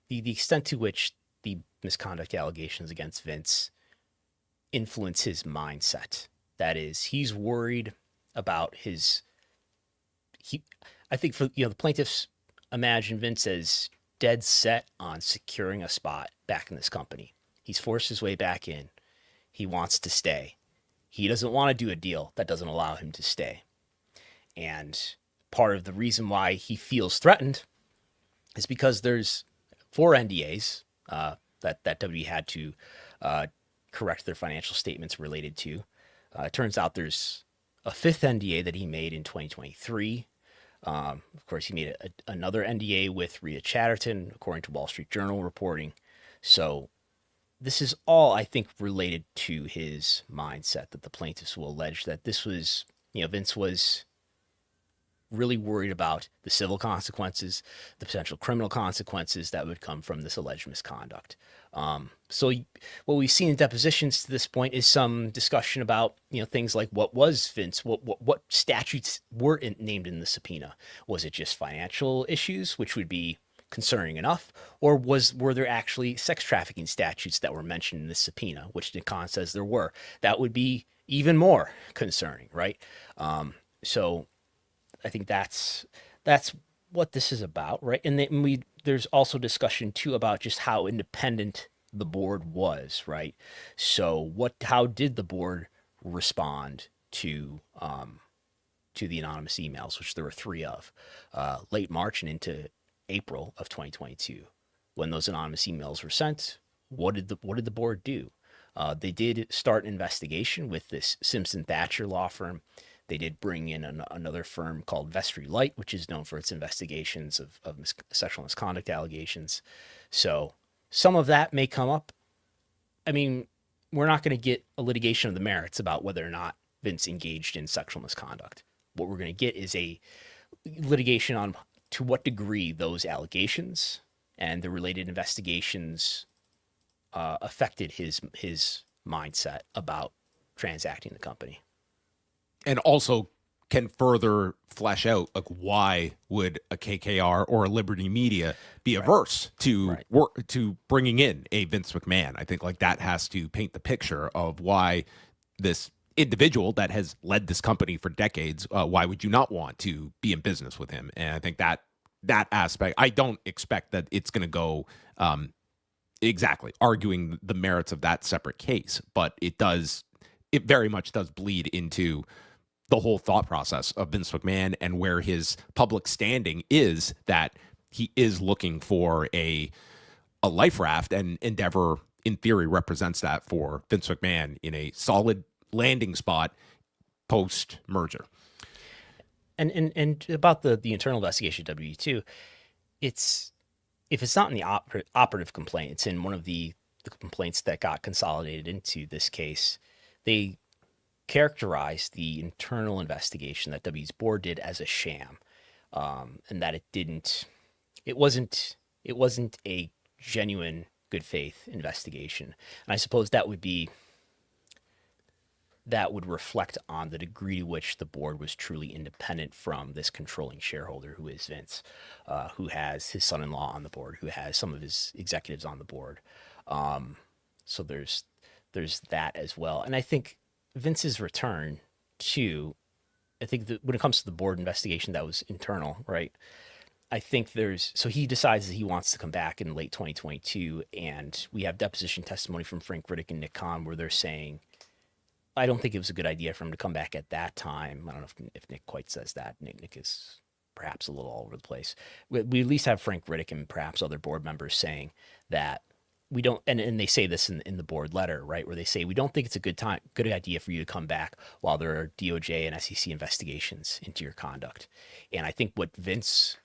the extent to which the misconduct allegations against Vince influence his mindset. That is, he's worried about I think for the plaintiffs imagine Vince as dead set on securing a spot back in this company. He's forced his way back in. He wants to stay. He doesn't want to do a deal that doesn't allow him to stay. And part of the reason why he feels threatened is because there's 4 NDAs that WWE had to correct their financial statements related to. It turns out there's a 5th NDA that he made in 2023. Of course, he made another NDA with Rita Chatterton, according to Wall Street Journal reporting. So this is all, I think, related to his mindset, that the plaintiffs will allege that this was, Vince was really worried about the civil consequences, the potential criminal consequences that would come from this alleged misconduct. So what we've seen in depositions to this point is some discussion about, things like what was Vince, what statutes were named in the subpoena. Was it just financial issues, which would be concerning enough, or were there actually sex trafficking statutes that were mentioned in this subpoena, which Nikan says there were? That would be even more concerning, right? So I think that's what this is about, right? And there's also discussion too about just how independent the board was, right? So how did the board respond to the anonymous emails, which there were 3 of, late March and into April of 2022, when those anonymous emails were sent? What did the board do? They did start an investigation with this Simpson Thatcher law firm They did bring in another firm called Vestry Light, which is known for its investigations of sexual misconduct allegations. So some of that may come up. I mean, we're not going to get a litigation of the merits about whether or not Vince engaged in sexual misconduct. What we're going to get is a litigation on to what degree those allegations and the related investigations affected his mindset about transacting the company. And also can further flesh out, like, why would a KKR or a Liberty Media be averse to work to bringing in a Vince McMahon? I think like that has to paint the picture of why this individual that has led this company for decades, why would you not want to be in business with him? And I think that aspect, I don't expect that it's going to go exactly arguing the merits of that separate case, but it very much does bleed into the whole thought process of Vince McMahon and where his public standing is, that he is looking for a life raft, and Endeavor in theory represents that for Vince McMahon in a solid landing spot post merger. And about the internal investigation of WWE too, if it's not in the operative complaint, it's in one of the complaints that got consolidated into this case. They characterized the internal investigation that W's board did as a sham, and that it wasn't a genuine good faith investigation. And I suppose that would reflect on the degree to which the board was truly independent from this controlling shareholder, who is Vince, who has his son-in-law on the board, who has some of his executives on the board. So there's that as well. And I think Vince's return to, when it comes to the board investigation that was internal, right? I think so he decides that he wants to come back in late 2022, and we have deposition testimony from Frank Riddick and Nick Khan where they're saying, I don't think it was a good idea for him to come back at that time. I don't know if Nick quite says that. Nick is perhaps a little all over the place. We at least have Frank Riddick and perhaps other board members saying that we don't, and they say this in the board letter, right, where they say, we don't think it's a good idea for you to come back while there are DOJ and SEC investigations into your conduct. And I think what Vince,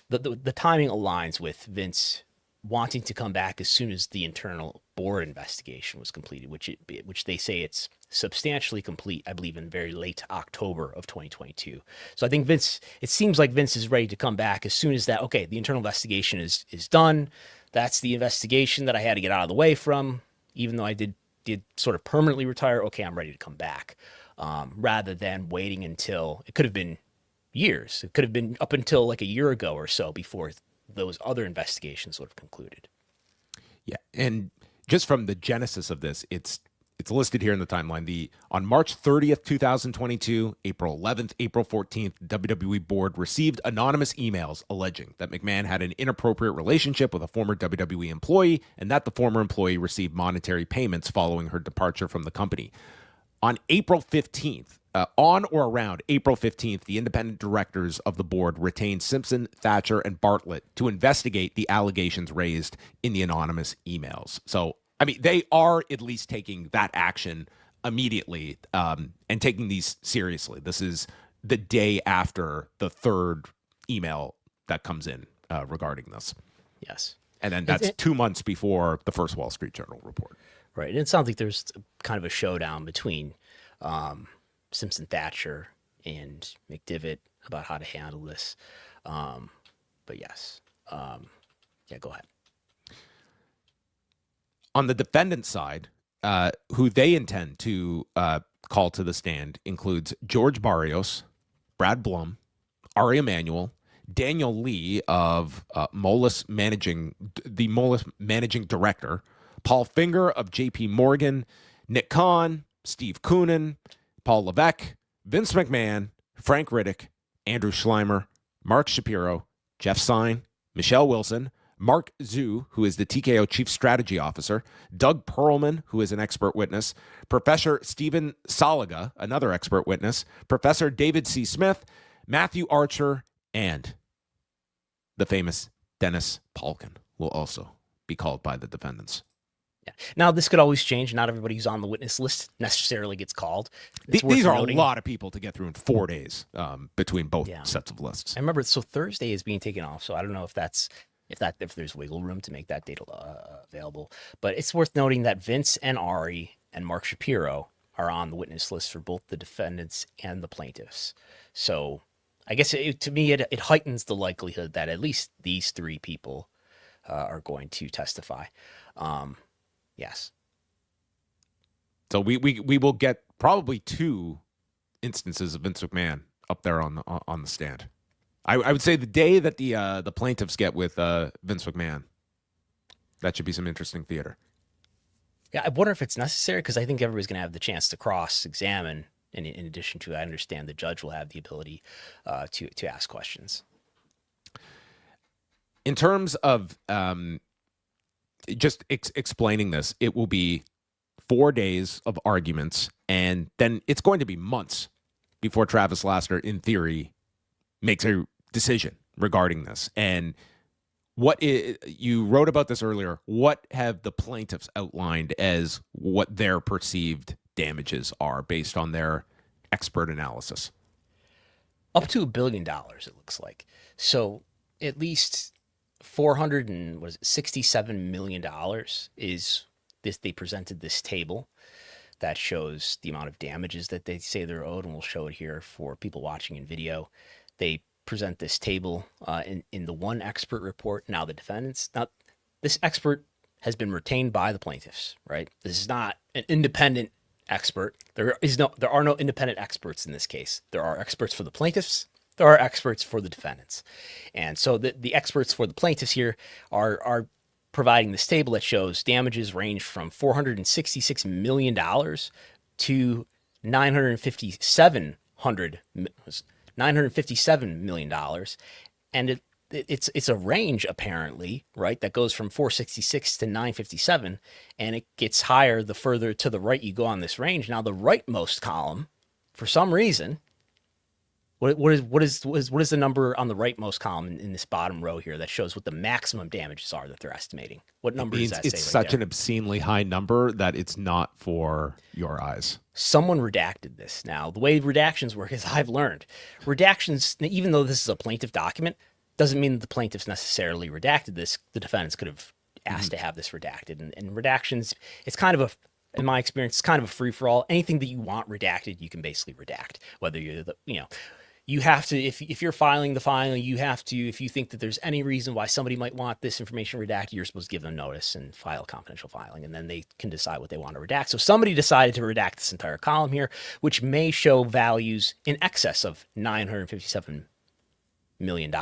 the timing aligns with Vince wanting to come back as soon as the internal board investigation was completed, which they say it's substantially complete, I believe, in very late October of 2022. So I think it seems like Vince is ready to come back as soon as that, okay, the internal investigation is done. That's the investigation that I had to get out of the way from, even though I did sort of permanently retire. Okay, I'm ready to come back, rather than waiting until, it could have been years. It could have been up until like a year ago or so before those other investigations would have concluded. Yeah, and just from the genesis of this, it's listed here in the timeline. On March 30th, 2022, April 11th, April 14th, WWE board received anonymous emails alleging that McMahon had an inappropriate relationship with a former WWE employee and that the former employee received monetary payments following her departure from the company. On April 15th, on or around April 15th, the independent directors of the board retained Simpson, Thatcher, and Bartlett to investigate the allegations raised in the anonymous emails. So, I mean, they are at least taking that action immediately, and taking these seriously. This is the day after the third email that comes in regarding this. Yes. And then that's 2 months before the first Wall Street Journal report. Right. And it sounds like there's kind of a showdown between Simpson, Thatcher, and McDivitt about how to handle this. But yes. Yeah, go ahead. On the defendant side, who they intend to call to the stand includes George Barrios, Brad Blum, Ari Emanuel, Daniel Lee of Moelis Managing Director, Paul Finger of JP Morgan, Nick Khan, Steve Koonin, Paul Levesque, Vince McMahon, Frank Riddick, Andrew Schleimer, Mark Shapiro, Jeff Stein, Michelle Wilson, Mark Zhu, who is the TKO Chief Strategy Officer, Doug Perlman, who is an expert witness, Professor Stephen Salaga, another expert witness, Professor David C. Smith, Matthew Archer, and the famous Dennis Palkin will also be called by the defendants. Yeah. Now, this could always change. Not everybody who's on the witness list necessarily gets called. These are a lot of people to get through in 4 days between both sets of lists. I remember, so Thursday is being taken off, so I don't know if there's wiggle room to make that date available. But it's worth noting that Vince and Ari and Mark Shapiro are on the witness list for both the defendants and the plaintiffs. So I guess to me, it heightens the likelihood that at least these three people are going to testify. Yes. So we will get probably 2 instances of Vince McMahon up there on the stand. I would say the day that the plaintiffs get with Vince McMahon, that should be some interesting theater. Yeah, I wonder if it's necessary, because I think everybody's going to have the chance to cross-examine. In addition to, I understand the judge will have the ability to ask questions. In terms of just explaining this, it will be 4 days of arguments, and then it's going to be months before Travis Lassiter, in theory, makes a decision regarding this. And you wrote about this earlier. What have the plaintiffs outlined as what their perceived damages are based on their expert analysis? Up to $1 billion, it looks like. So at least $467 million is this. They presented this table that shows the amount of damages that they say they're owed, and we'll show it here for people watching in video. They present this table in the one expert report. Now the defendants, now this expert has been retained by the plaintiffs, right? This is not an independent expert. There are no independent experts in this case. There are experts for the plaintiffs. There are experts for the defendants. And so the experts for the plaintiffs here are providing this table that shows damages range from $466 million to $957 million. And it's a range, apparently, right, that goes from 466 to 957, and it gets higher the further to the right you go on this range. Now, the rightmost column, for some reason, what is the number on the rightmost column in this bottom row here that shows what the maximum damages are that they're estimating? What number does that say? It's such an obscenely high number that it's not for your eyes. Someone redacted this. Now, the way redactions work is, I've learned, redactions, even though this is a plaintiff document, doesn't mean that the plaintiffs necessarily redacted this. The defendants could have asked to have this redacted. And redactions, it's kind of in my experience, it's kind of a free-for-all. Anything that you want redacted, you can basically redact. Whether you have to, if you're filing the filing, you have to, if you think that there's any reason why somebody might want this information redacted, you're supposed to give them notice and file a confidential filing, and then they can decide what they want to redact. So somebody decided to redact this entire column here, which may show values in excess of $957 million,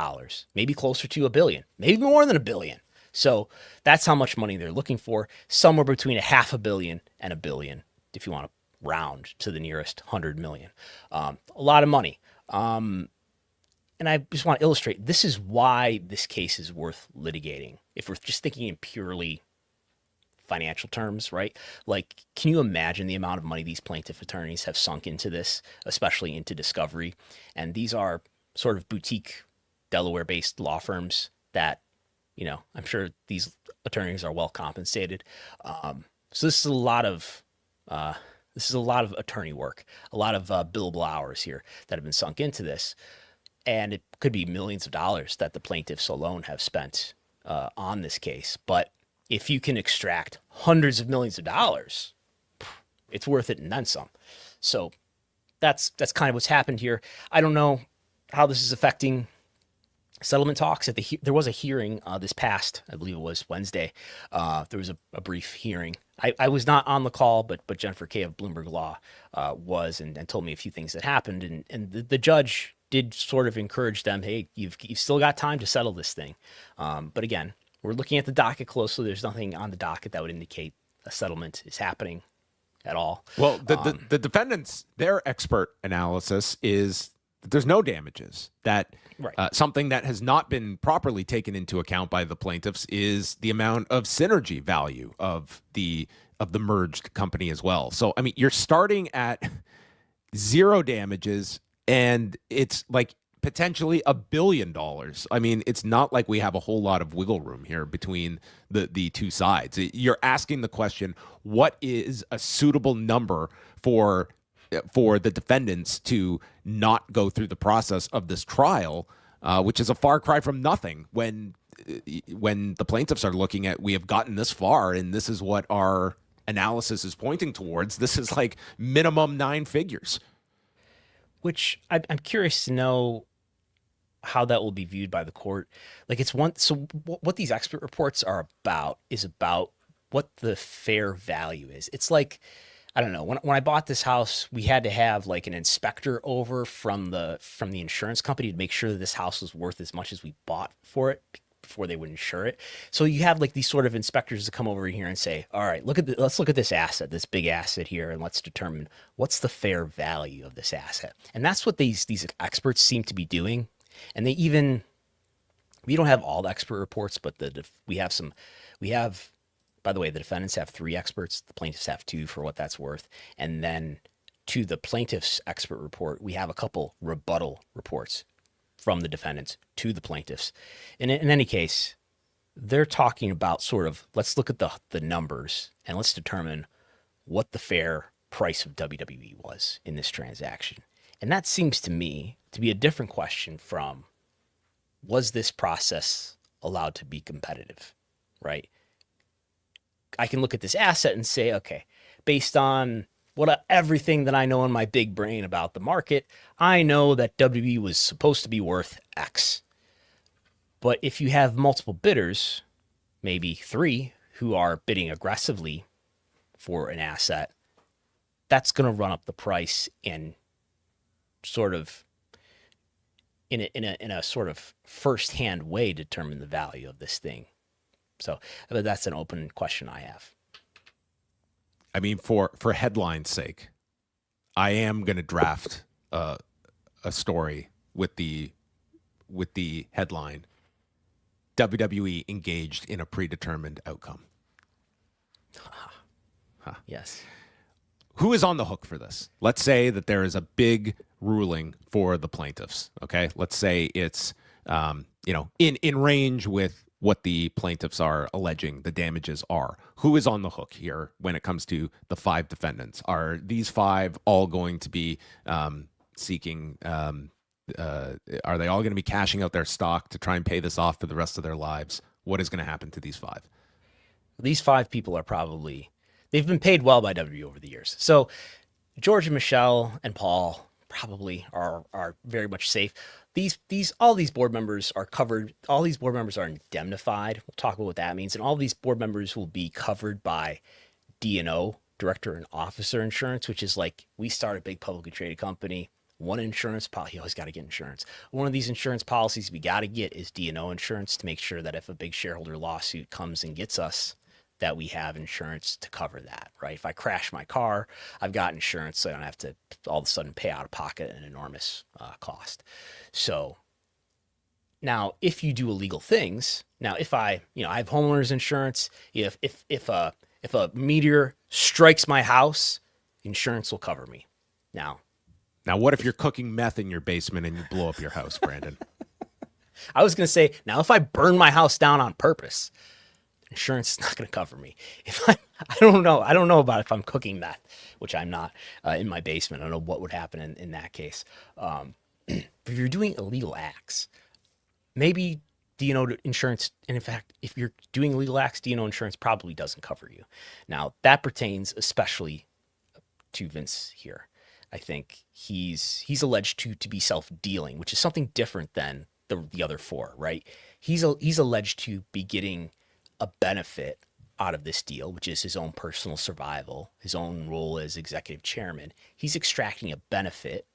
maybe closer to $1 billion, maybe more than $1 billion. So that's how much money they're looking for, somewhere between $500 million and $1 billion, if you want to round to the nearest 100 million. A lot of money. And I just want to illustrate, this is why this case is worth litigating. If we're just thinking in purely financial terms, right? Like, can you imagine the amount of money these plaintiff attorneys have sunk into this, especially into discovery? And these are sort of boutique Delaware-based law firms that, I'm sure these attorneys are well compensated. So this is a lot of attorney work, a lot of billable hours here that have been sunk into this. And it could be millions of dollars that the plaintiffs alone have spent on this case. But if you can extract hundreds of millions of dollars, it's worth it and then some. So that's kind of what's happened here. I don't know how this is affecting settlement talks. There was a hearing this past, I believe it was Wednesday. There was a brief hearing. I was not on the call, but Jennifer Kay of Bloomberg Law was, and told me a few things that happened. And the judge did sort of encourage them, hey, you've still got time to settle this thing. But again, we're looking at the docket closely. There's nothing on the docket that would indicate a settlement is happening at all. Well, the defendants, their expert analysis is that there's no damages. That something that has not been properly taken into account by the plaintiffs is the amount of synergy value of the merged company as well. So, I mean, you're starting at zero damages, and it's like potentially $1 billion. I mean, it's not like we have a whole lot of wiggle room here between the two sides. You're asking the question, what is a suitable number for the defendants to not go through the process of this trial, which is a far cry from nothing when the plaintiffs are looking at, we have gotten this far and this is what our analysis is pointing towards. This is like minimum 9 figures. Which I'm curious to know how that will be viewed by the court. Like so what these expert reports are about is about what the fair value is. It's like, I don't know, when I bought this house, we had to have like an inspector over from the insurance company to make sure that this house was worth as much as we bought for it before they would insure it. So you have like these sort of inspectors to come over here and say, all right, let's look at this asset, this big asset here, and let's determine what's the fair value of this asset. And that's what these experts seem to be doing. And we don't have all the expert reports, but we have, by the way, the defendants have 3 experts, the plaintiffs have 2 for what that's worth. And then to the plaintiff's expert report, we have a couple rebuttal reports from the defendants to the plaintiffs. And in any case, they're talking about sort of, let's look at the numbers and let's determine what the fair price of WWE was in this transaction. And that seems to me to be a different question from, was this process allowed to be competitive, right? I can look at this asset and say, okay, based on everything that I know in my big brain about the market, I know that WWE was supposed to be worth X. But if you have multiple bidders, maybe 3 who are bidding aggressively for an asset, that's going to run up the price and sort of in a sort of first-hand way determine the value of this thing. So that's an open question I have. I mean, for headline's sake, I am going to draft a story with the headline, WWE engaged in a predetermined outcome. Yes. Who is on the hook for this? Let's say that there is a big ruling for the plaintiffs. Okay, let's say it's in range with what the plaintiffs are alleging the damages are. Who is on the hook here when it comes to the 5 defendants? Are these 5 all going to be seeking? Are they all going to be cashing out their stock to try and pay this off for the rest of their lives? What is going to happen to these 5? These 5 people are they've been paid well by WWE over the years. So George and Michelle and Paul probably are very much safe. All these board members are covered. All these board members are indemnified. We'll talk about what that means. And all these board members will be covered by D&O, director and officer insurance, which is like, we start a big publicly traded company. One insurance policy, you always got to get insurance. One of these insurance policies we got to get is D&O insurance to make sure that if a big shareholder lawsuit comes and gets us, that we have insurance to cover that, right? If I crash my car, I've got insurance, so I don't have to all of a sudden pay out of pocket an enormous cost. So now, if you do illegal things, now if I have homeowners insurance, if a meteor strikes my house, insurance will cover me. Now, what if you're cooking meth in your basement and you blow up your house, Brandon? I was going to say, now if I burn my house down on purpose, insurance is not going to cover me. I don't know about if I'm cooking meth, which I'm not, in my basement. I don't know what would happen in that case. If you're doing illegal acts, maybe D&O insurance, and in fact, if you're doing illegal acts, D&O insurance probably doesn't cover you. Now, that pertains especially to Vince here. I think he's alleged to be self-dealing, which is something different than the other 4, right? He's alleged to be getting a benefit out of this deal, which is his own personal survival, his own role as executive chairman. He's extracting a benefit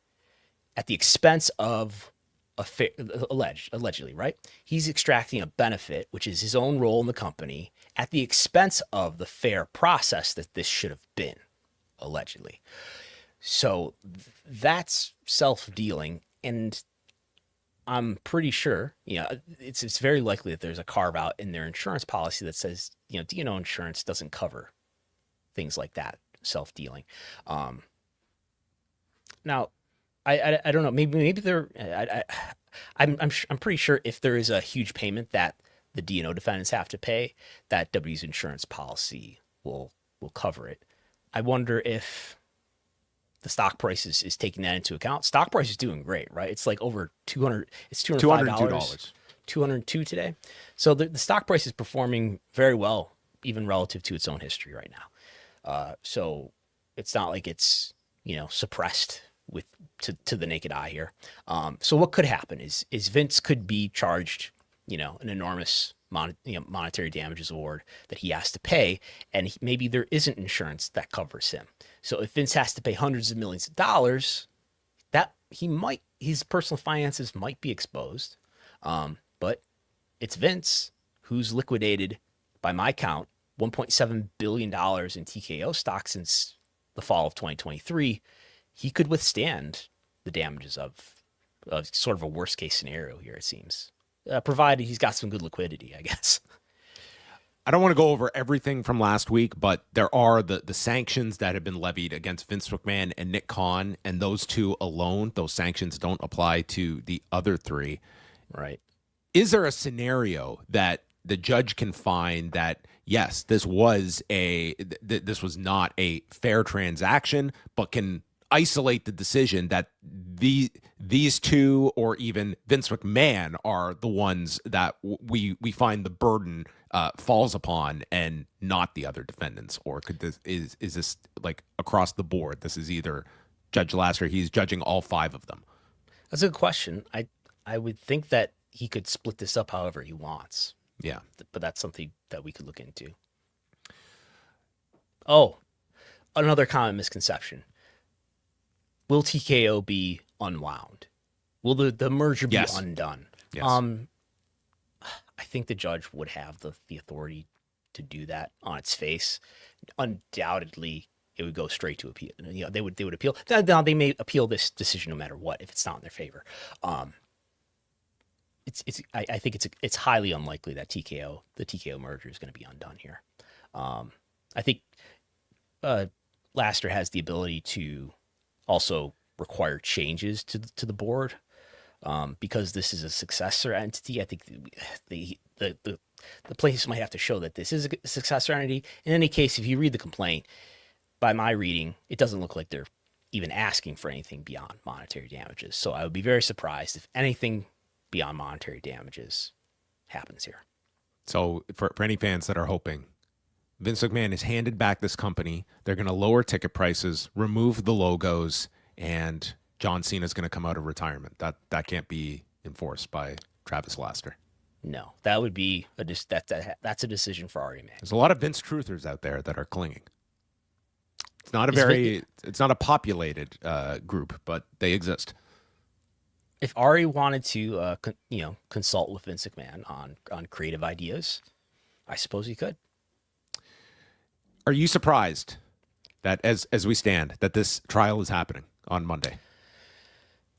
at the expense of allegedly, right? He's extracting a benefit, which is his own role in the company, at the expense of the fair process that this should have been, allegedly. So that's self-dealing, and I'm pretty sure, it's very likely that there's a carve out in their insurance policy that says, D&O insurance doesn't cover things like that, self-dealing. Now, I don't know, maybe they're, I'm pretty sure if there is a huge payment that the D&O defendants have to pay, that W's insurance policy will cover it. I wonder if the stock price is taking that into account. Stock price is doing great, right? It's like over 200. It's $202. 202 today. So the stock price is performing very well, even relative to its own history right now. So it's not like it's, suppressed to the naked eye here. So what could happen is Vince could be charged, an enormous monetary damages award that he has to pay, and maybe there isn't insurance that covers him. So if Vince has to pay hundreds of millions of dollars, that his personal finances might be exposed. But it's Vince, who's liquidated, by my count, $1.7 billion in TKO stock since the fall of 2023. He could withstand the damages of sort of a worst case scenario here, it seems, provided he's got some good liquidity, I guess. I don't want to go over everything from last week, but there are the sanctions that have been levied against Vince McMahon and Nick Khan, and those two alone, those sanctions don't apply to the other three. Right. Is there a scenario that the judge can find that, yes, this was not a fair transaction, but can isolate the decision that these two or even Vince McMahon are the ones that we find the burden falls upon and not the other defendants? Or could this is this like across the board? This is either Judge Laster, he's judging all five of them. That's a good question. I would think that he could split this up however he wants. Yeah. But that's something that we could look into. Oh, another common misconception. Will TKO be unwound? Will the merger be undone? Yes. I think the judge would have the authority to do that on its face. Undoubtedly, it would go straight to appeal. They would appeal. Now they may appeal this decision no matter what if it's not in their favor. I think it's highly unlikely that the TKO merger is going to be undone here. I think Laster has the ability to also require changes to the board because this is a successor entity. I think the plaintiffs might have to show that this is a successor entity. In any case, if you read the complaint, by my reading, it doesn't look like they're even asking for anything beyond monetary damages. So I would be very surprised if anything beyond monetary damages happens here. So for any fans that are hoping, Vince McMahon has handed back this company. They're going to lower ticket prices, remove the logos, and John Cena is going to come out of retirement. That can't be enforced by Travis Laster. No, that would be that's a decision for Ari Mack. There's a lot of Vince truthers out there that are clinging. It's not it's not a populated group, but they exist. If Ari wanted to, consult with Vince McMahon on creative ideas, I suppose he could. Are you surprised that as we stand, that this trial is happening on Monday?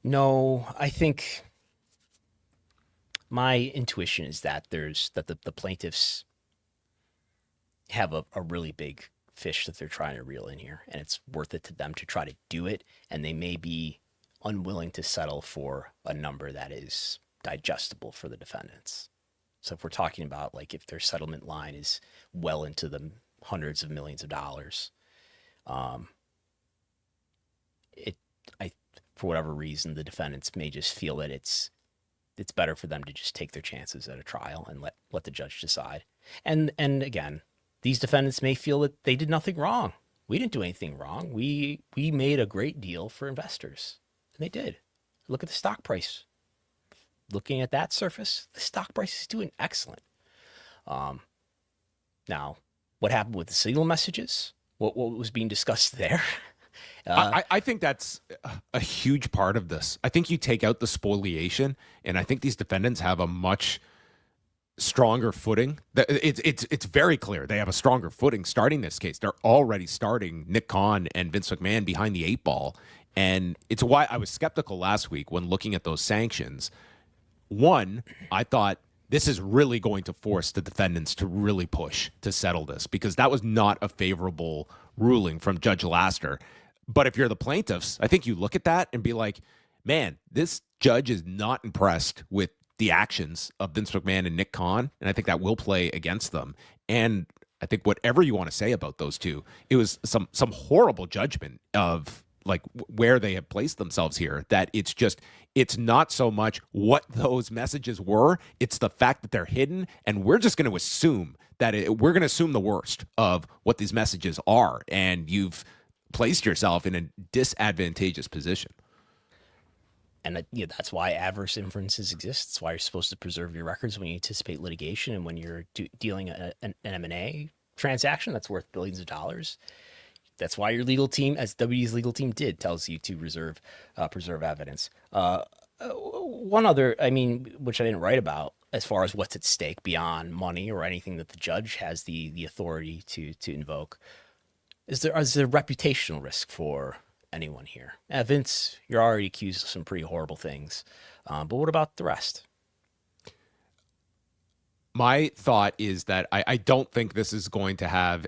No, I think my intuition is that the plaintiffs have a really big fish that they're trying to reel in here, and it's worth it to them to try to do it, and they may be unwilling to settle for a number that is digestible for the defendants. So if we're talking about like if their settlement line is well into the hundreds of millions of dollars, for whatever reason, the defendants may just feel that it's better for them to just take their chances at a trial and let the judge decide. And again, these defendants may feel that they did nothing wrong. We didn't do anything wrong. We made a great deal for investors. And they did. Look at the stock price. Looking at that surface, the stock price is doing excellent. Now, what happened with the signal messages? What was being discussed there? I think that's a huge part of this. I think you take out the spoliation, and I think these defendants have a much stronger footing. It's very clear they have a stronger footing starting this case. They're already starting Nick Khan and Vince McMahon behind the eight ball. And it's why I was skeptical last week when looking at those sanctions. One, I thought this is really going to force the defendants to really push to settle this because that was not a favorable ruling from Judge Laster. But if you're the plaintiffs, I think you look at that and be like, man, this judge is not impressed with the actions of Vince McMahon and Nick Khan, and I think that will play against them. And I think whatever you want to say about those two, it was some horrible judgment of like where they have placed themselves here, that it's not so much what those messages were, it's the fact that they're hidden, and we're just going to assume that we're going to assume the worst of what these messages are, and you've placed yourself in a disadvantageous position. And that's why adverse inferences exist. It's why you're supposed to preserve your records when you anticipate litigation and when you're dealing an M&A transaction that's worth billions of dollars. That's why your legal team, as WWE's legal team did, tells you to preserve evidence. One other, which I didn't write about, as far as what's at stake beyond money or anything that the judge has the authority to invoke, is there reputational risk for anyone here? Vince, you're already accused of some pretty horrible things, but what about the rest? My thought is that I don't think this is going to have.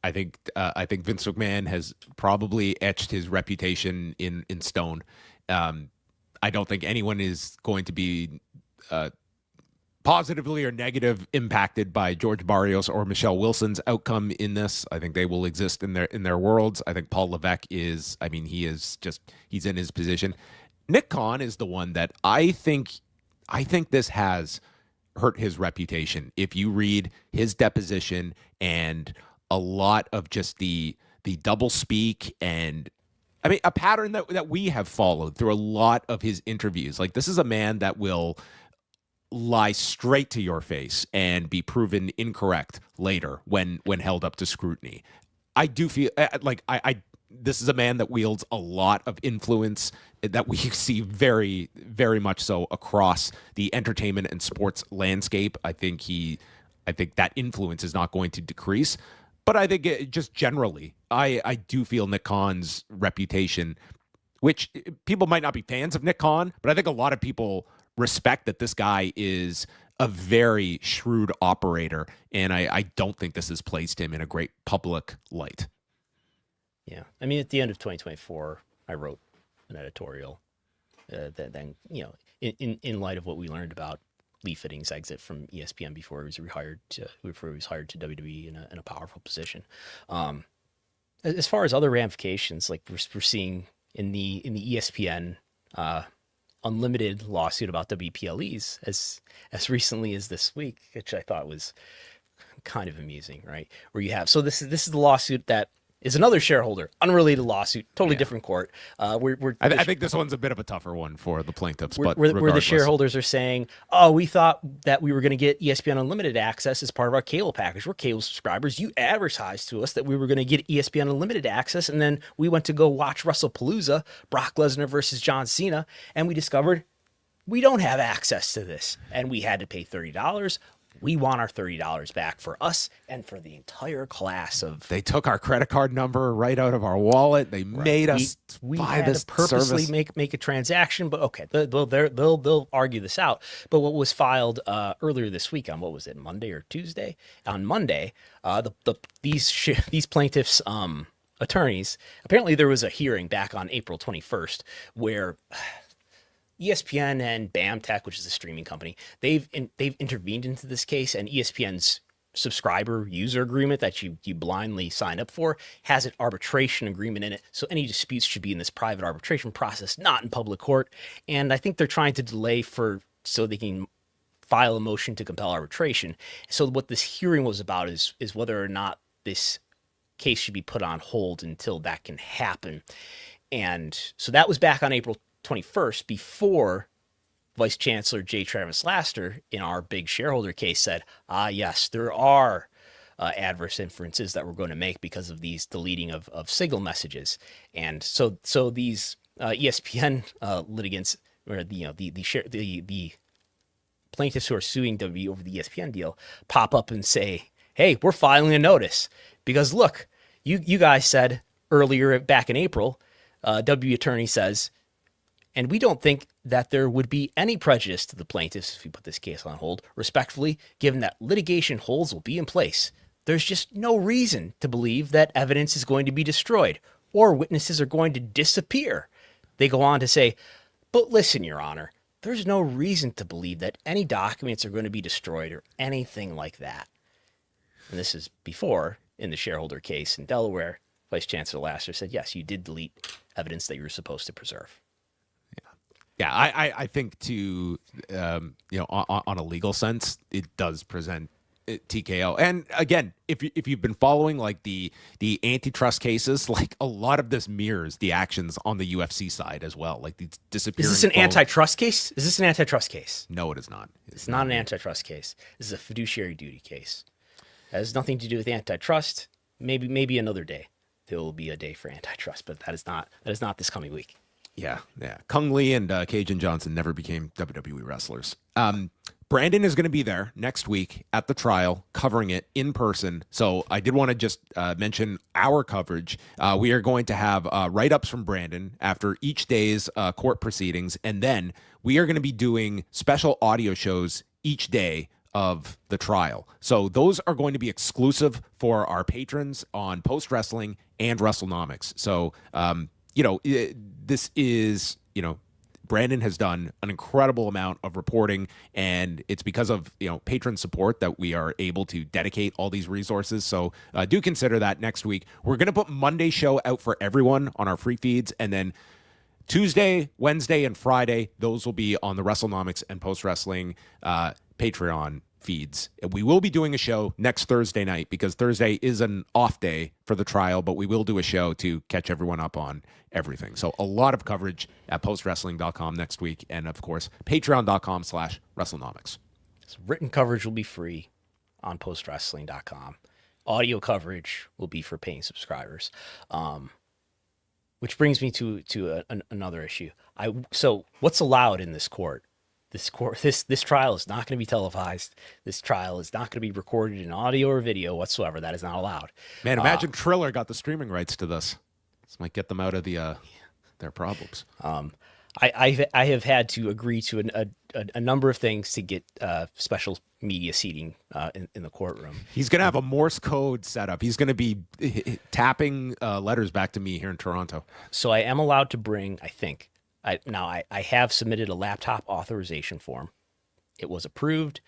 I think Vince McMahon has probably etched his reputation in stone. I don't think anyone is going to be positively or negative impacted by George Barrios or Michelle Wilson's outcome in this. I think they will exist in their worlds. I think Paul Levesque is. He's in his position. Nick Khan is the one that I think this has hurt his reputation. If you read his deposition and a lot of just the double speak, and a pattern that we have followed through a lot of his interviews. Like, this is a man that will lie straight to your face and be proven incorrect later when held up to scrutiny. I do feel like this is a man that wields a lot of influence that we see very, very much so across the entertainment and sports landscape. I think that influence is not going to decrease. But I think just generally, I do feel Nick Khan's reputation, which people might not be fans of Nick Khan, but I think a lot of people respect that this guy is a very shrewd operator, and I don't think this has placed him in a great public light. Yeah. At the end of 2024, I wrote an editorial that then, in light of what we learned about Lee Fitting's exit from ESPN before he was hired to WWE in a powerful position. As far as other ramifications, like we're seeing in the ESPN unlimited lawsuit about WPLEs as recently as this week, which I thought was kind of amusing, right? Where you have, so this is the lawsuit that is another shareholder, unrelated lawsuit, totally different court. I think this one's a bit of a tougher one for the plaintiffs, where regardless. the shareholders are saying, "Oh, we thought that we were going to get ESPN Unlimited access as part of our cable package. We're cable subscribers. You advertised to us that we were going to get ESPN Unlimited access, and then we went to go watch WrestlePalooza, Brock Lesnar versus John Cena, and we discovered we don't have access to this, and we had to pay $30. We want our $30 back for us and for the entire class of." They took our credit card number right out of our wallet. They made us buy had this to purposely service. make a transaction, but okay, they'll argue this out. But what was filed earlier this week on, what was it, Monday or Tuesday? On Monday, these plaintiffs' attorneys, apparently there was a hearing back on April 21st where ESPN and BAMTech, which is a streaming company, they've intervened into this case, and ESPN's subscriber user agreement that you blindly sign up for has an arbitration agreement in it. So any disputes should be in this private arbitration process, not in public court. And I think they're trying to delay so they can file a motion to compel arbitration. So what this hearing was about is whether or not this case should be put on hold until that can happen. And so that was back on April 21st, before Vice Chancellor J. Travis Laster, in our big shareholder case, said, yes, there are adverse inferences that we're going to make because of these deleting of signal messages. And so these ESPN litigants, or the plaintiffs who are suing WWE over the ESPN deal, pop up and say, hey, we're filing a notice because look, you guys said earlier back in April, W attorney says, and we don't think that there would be any prejudice to the plaintiffs if we put this case on hold. Respectfully, given that litigation holds will be in place, there's just no reason to believe that evidence is going to be destroyed or witnesses are going to disappear. They go on to say, But listen, Your Honor, there's no reason to believe that any documents are going to be destroyed or anything like that. And this is before, in the shareholder case in Delaware, Vice Chancellor Lasser said, yes, you did delete evidence that you were supposed to preserve. Yeah, I think to, on a legal sense, it does present TKO. And again, if you've been following like the antitrust cases, like a lot of this mirrors the actions on the UFC side as well. Like these disappearing. Is this an antitrust case? Is this an antitrust case? No, it is not. It's not an antitrust case. This is a fiduciary duty case. It has nothing to do with antitrust. Maybe another day there will be a day for antitrust, but that is not this coming week. Yeah. Kung Lee and Cajun Johnson never became WWE wrestlers. Brandon is going to be there next week at the trial, covering it in person. So I did want to just mention our coverage. We are going to have write-ups from Brandon after each day's court proceedings, and then we are going to be doing special audio shows each day of the trial. So those are going to be exclusive for our patrons on Post Wrestling and WrestleNomics. So, this is, Brandon has done an incredible amount of reporting, and it's because of, patron support that we are able to dedicate all these resources. So do consider that next week. We're going to put Monday's show out for everyone on our free feeds, and then Tuesday, Wednesday, and Friday, those will be on the WrestleNomics and Post Wrestling Patreon feeds. And we will be doing a show next Thursday night because Thursday is an off day for the trial, but we will do a show to catch everyone up on everything. So a lot of coverage at postwrestling.com next week. And of course, patreon.com/WrestleNomics. So written coverage will be free on postwrestling.com. Audio coverage will be for paying subscribers. Which brings me to another issue. So what's allowed in this court? This trial is not going to be televised. This trial is not going to be recorded in audio or video whatsoever. That is not allowed. Man, imagine Triller got the streaming rights to this. This might get them out of their problems. I have had to agree to a number of things to get special media seating in the courtroom. He's going to have a Morse code setup. He's going to be tapping letters back to me here in Toronto. So I am allowed to bring, I think. I have submitted a laptop authorization form. It was approved,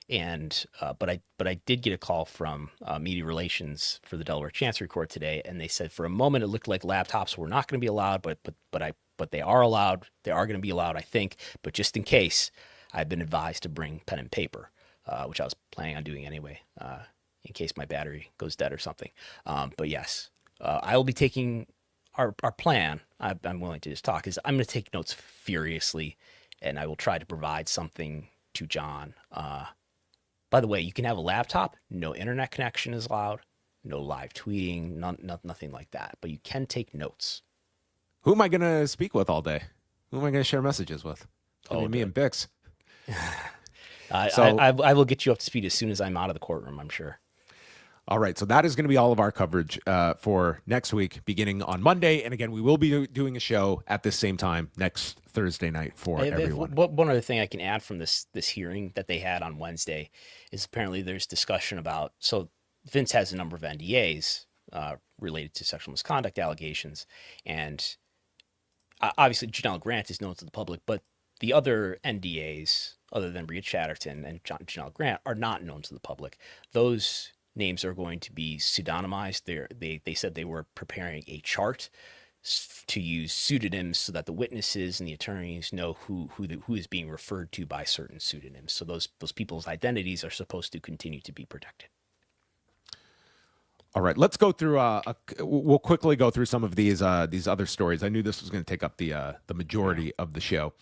and but I did get a call from media relations for the Delaware Chancery Court today, and they said for a moment it looked like laptops were not going to be allowed, but they are allowed. They are going to be allowed, I think. But just in case, I've been advised to bring pen and paper, which I was planning on doing anyway, in case my battery goes dead or something. But yes, I will be taking. Our plan, I'm willing to just talk, is I'm going to take notes furiously, and I will try to provide something to John. By the way, you can have a laptop. No internet connection is allowed. No live tweeting. Nothing like that. But you can take notes. Who am I going to speak with all day? Who am I going to share messages with? Me and Bix. I will get you up to speed as soon as I'm out of the courtroom, I'm sure. All right, so that is going to be all of our coverage for next week, beginning on Monday. And again, we will be doing a show at this same time next Thursday night for everyone. One other thing I can add from this hearing that they had on Wednesday is apparently there's discussion about, so Vince has a number of NDAs related to sexual misconduct allegations, and obviously Janelle Grant is known to the public, but the other NDAs, other than Rhea Chatterton and Janelle Grant, are not known to the public. Those names are going to be pseudonymized. They said they were preparing a chart to use pseudonyms so that the witnesses and the attorneys know who is being referred to by certain pseudonyms. So those people's identities are supposed to continue to be protected. All right, let's go through. We'll quickly go through some of these other stories. I knew this was going to take up the majority of the show.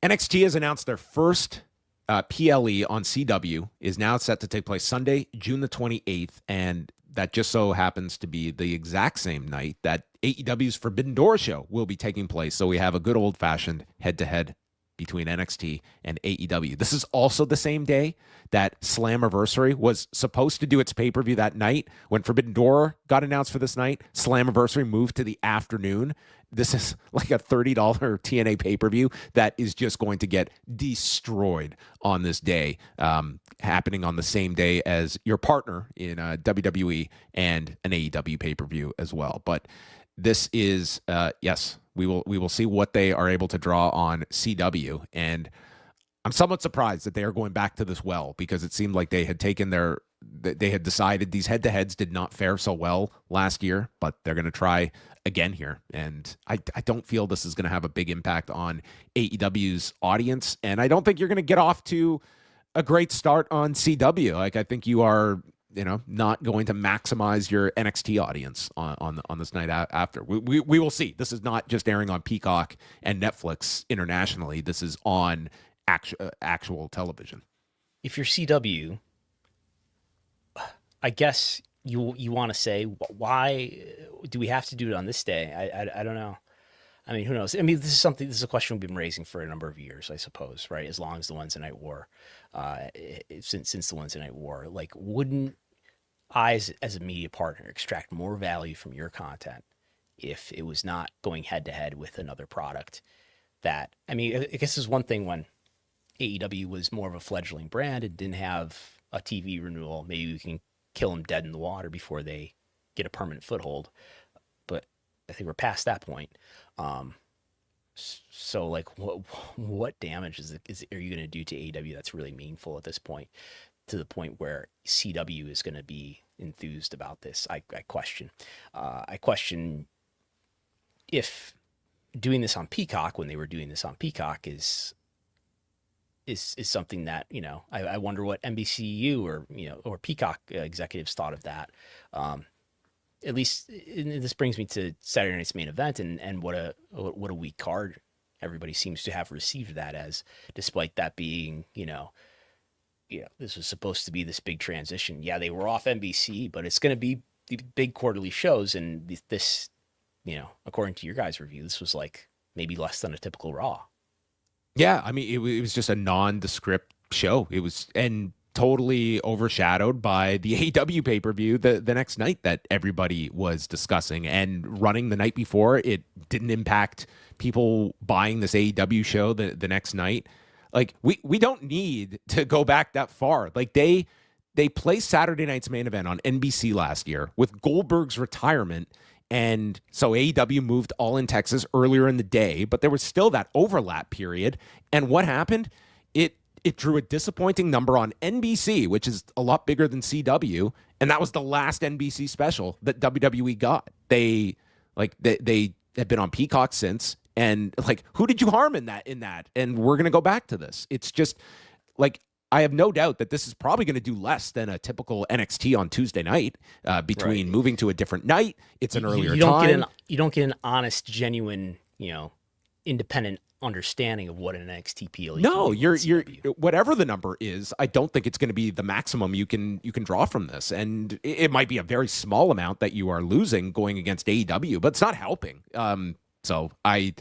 NXT has announced their first PLE on CW is now set to take place Sunday, June the 28th, and that just so happens to be the exact same night that AEW's Forbidden Door show will be taking place. So we have a good old-fashioned head-to-head between NXT and AEW. This is also the same day that Slammiversary was supposed to do its pay-per-view that night. When Forbidden Door got announced for this night, Slammiversary moved to the afternoon. This is like a $30 TNA pay-per-view that is just going to get destroyed on this day, happening on the same day as your partner in WWE and an AEW pay-per-view as well. But this is yes, we will see what they are able to draw on CW, and I'm somewhat surprised that they are going back to this well, because it seemed like they had decided these head-to-heads did not fare so well last year, but they're going to try again here. And I don't feel this is going to have a big impact on AEW's audience, and I don't think you're going to get off to a great start on CW. Like, I think you are, not going to maximize your NXT audience on this night after. We will see. This is not just airing on Peacock and Netflix internationally. This is on actual television. If you're CW, I guess you want to say, why do we have to do it on this day? I don't know. I mean, who knows? I mean, this is a question we've been raising for a number of years, I suppose, right? As long as the Wednesday Night War, since the Wednesday Night War, like, wouldn't I, as a media partner, extract more value from your content if it was not going head to head with another product? That, I mean, I guess is one thing when AEW was more of a fledgling brand and didn't have a TV renewal. Maybe we can kill them dead in the water before they get a permanent foothold. But I think we're past that point. So, like, what damage are you going to do to AEW that's really meaningful at this point, to the point where CW is going to be enthused about this? I question. I question if doing this on Peacock, when they were doing this on Peacock, is something that, I wonder what NBCU or Peacock executives thought of that. At least this brings me to Saturday night's main event, and what a weak card everybody seems to have received that as, despite that being, this was supposed to be this big transition. Yeah, they were off NBC, but it's going to be the big quarterly shows, and this, according to your guys' review, this was like maybe less than a typical Raw. Yeah, I mean, it was just a nondescript show. It was, and totally overshadowed by the AEW pay-per-view the next night that everybody was discussing. And running the night before, it didn't impact people buying this AEW show the next night. Like, we don't need to go back that far. Like, they placed Saturday night's main event on NBC last year with Goldberg's retirement. And so AEW moved All in Texas earlier in the day, but there was still that overlap period. And what happened? It drew a disappointing number on NBC, which is a lot bigger than CW, and that was the last NBC special that WWE got. They have been on Peacock since, and like, who did you harm in that? And we're gonna go back to this. It's just like, I have no doubt that this is probably going to do less than a typical NXT on Tuesday night, between moving to a different night. It's an earlier time. You don't get an honest, genuine, independent understanding of what an NXT PLE. No, you're whatever the number is. I don't think it's going to be the maximum you can draw from this, and it might be a very small amount that you are losing going against AEW, but it's not helping. So I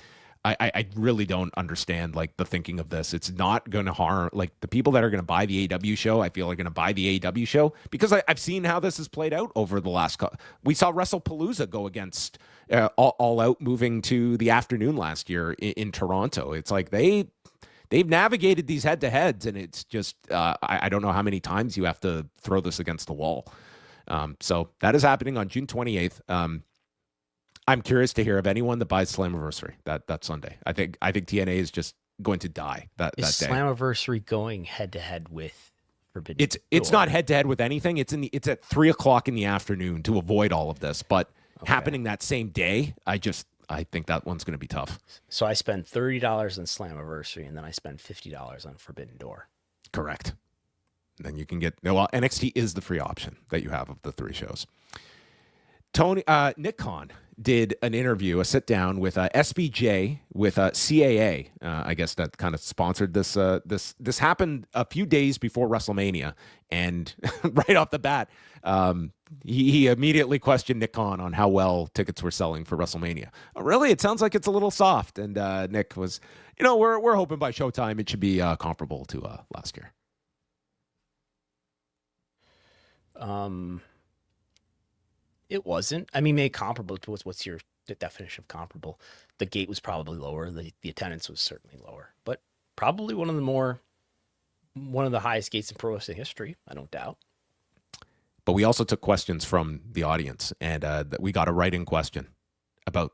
really don't understand, like, the thinking of this. It's not going to harm, like, the people that are going to buy the AEW show. I feel are going to buy the AEW show because I've seen how this has played out over the last. We saw WrestlePalooza go against All Out, moving to the afternoon last year in Toronto. It's like they've navigated these head-to-heads, and it's just I don't know how many times you have to throw this against the wall. So that is happening on June 28th. I'm curious to hear of anyone that buys Slammiversary that Sunday. I think TNA is just going to die that day. Is Slammiversary going head to head with Forbidden Door? It's not head to head with anything. It's at 3:00 in the afternoon to avoid all of this. But happening that same day, I think that one's going to be tough. So I spend $30 on Slammiversary, and then I spend $50 on Forbidden Door. Correct. And then you can get NXT is the free option that you have of the three shows. Nick Khan did an interview, a sit down with SBJ with CAA. I guess that kind of sponsored this. This happened a few days before WrestleMania, and right off the bat, he immediately questioned Nick Khan on how well tickets were selling for WrestleMania. Really, it sounds like it's a little soft. And Nick was, we're hoping by Showtime it should be comparable to last year. It wasn't. I mean, maybe comparable to what's your definition of comparable? The gate was probably lower. The attendance was certainly lower, but probably one of the highest gates in pro wrestling history. I don't doubt. But we also took questions from the audience, and we got a write-in question. about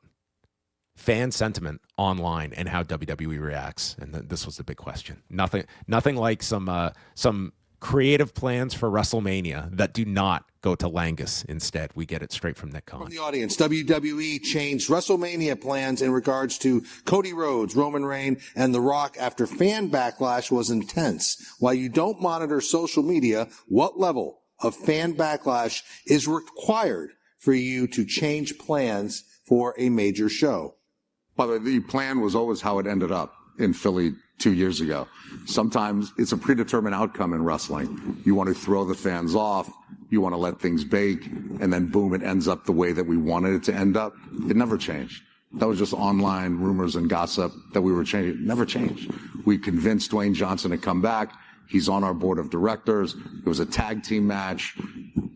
fan sentiment online and how WWE reacts, and this was the big question. Nothing like some creative plans for WrestleMania that do not go to Langus. Instead, we get it straight from Nick Khan. From the audience, WWE changed WrestleMania plans in regards to Cody Rhodes, Roman Reigns, and The Rock after fan backlash was intense. While you don't monitor social media, what level of fan backlash is required for you to change plans for a major show? By the way, the plan was always how it ended up in Philly 2 years ago. Sometimes it's a predetermined outcome in wrestling. You want to throw the fans off, you want to let things bake, and then boom, it ends up the way that we wanted it to end up. It never changed. That was just online rumors and gossip that we were changing. It never changed. We convinced Dwayne Johnson to come back. He's on our board of directors. It was a tag team match.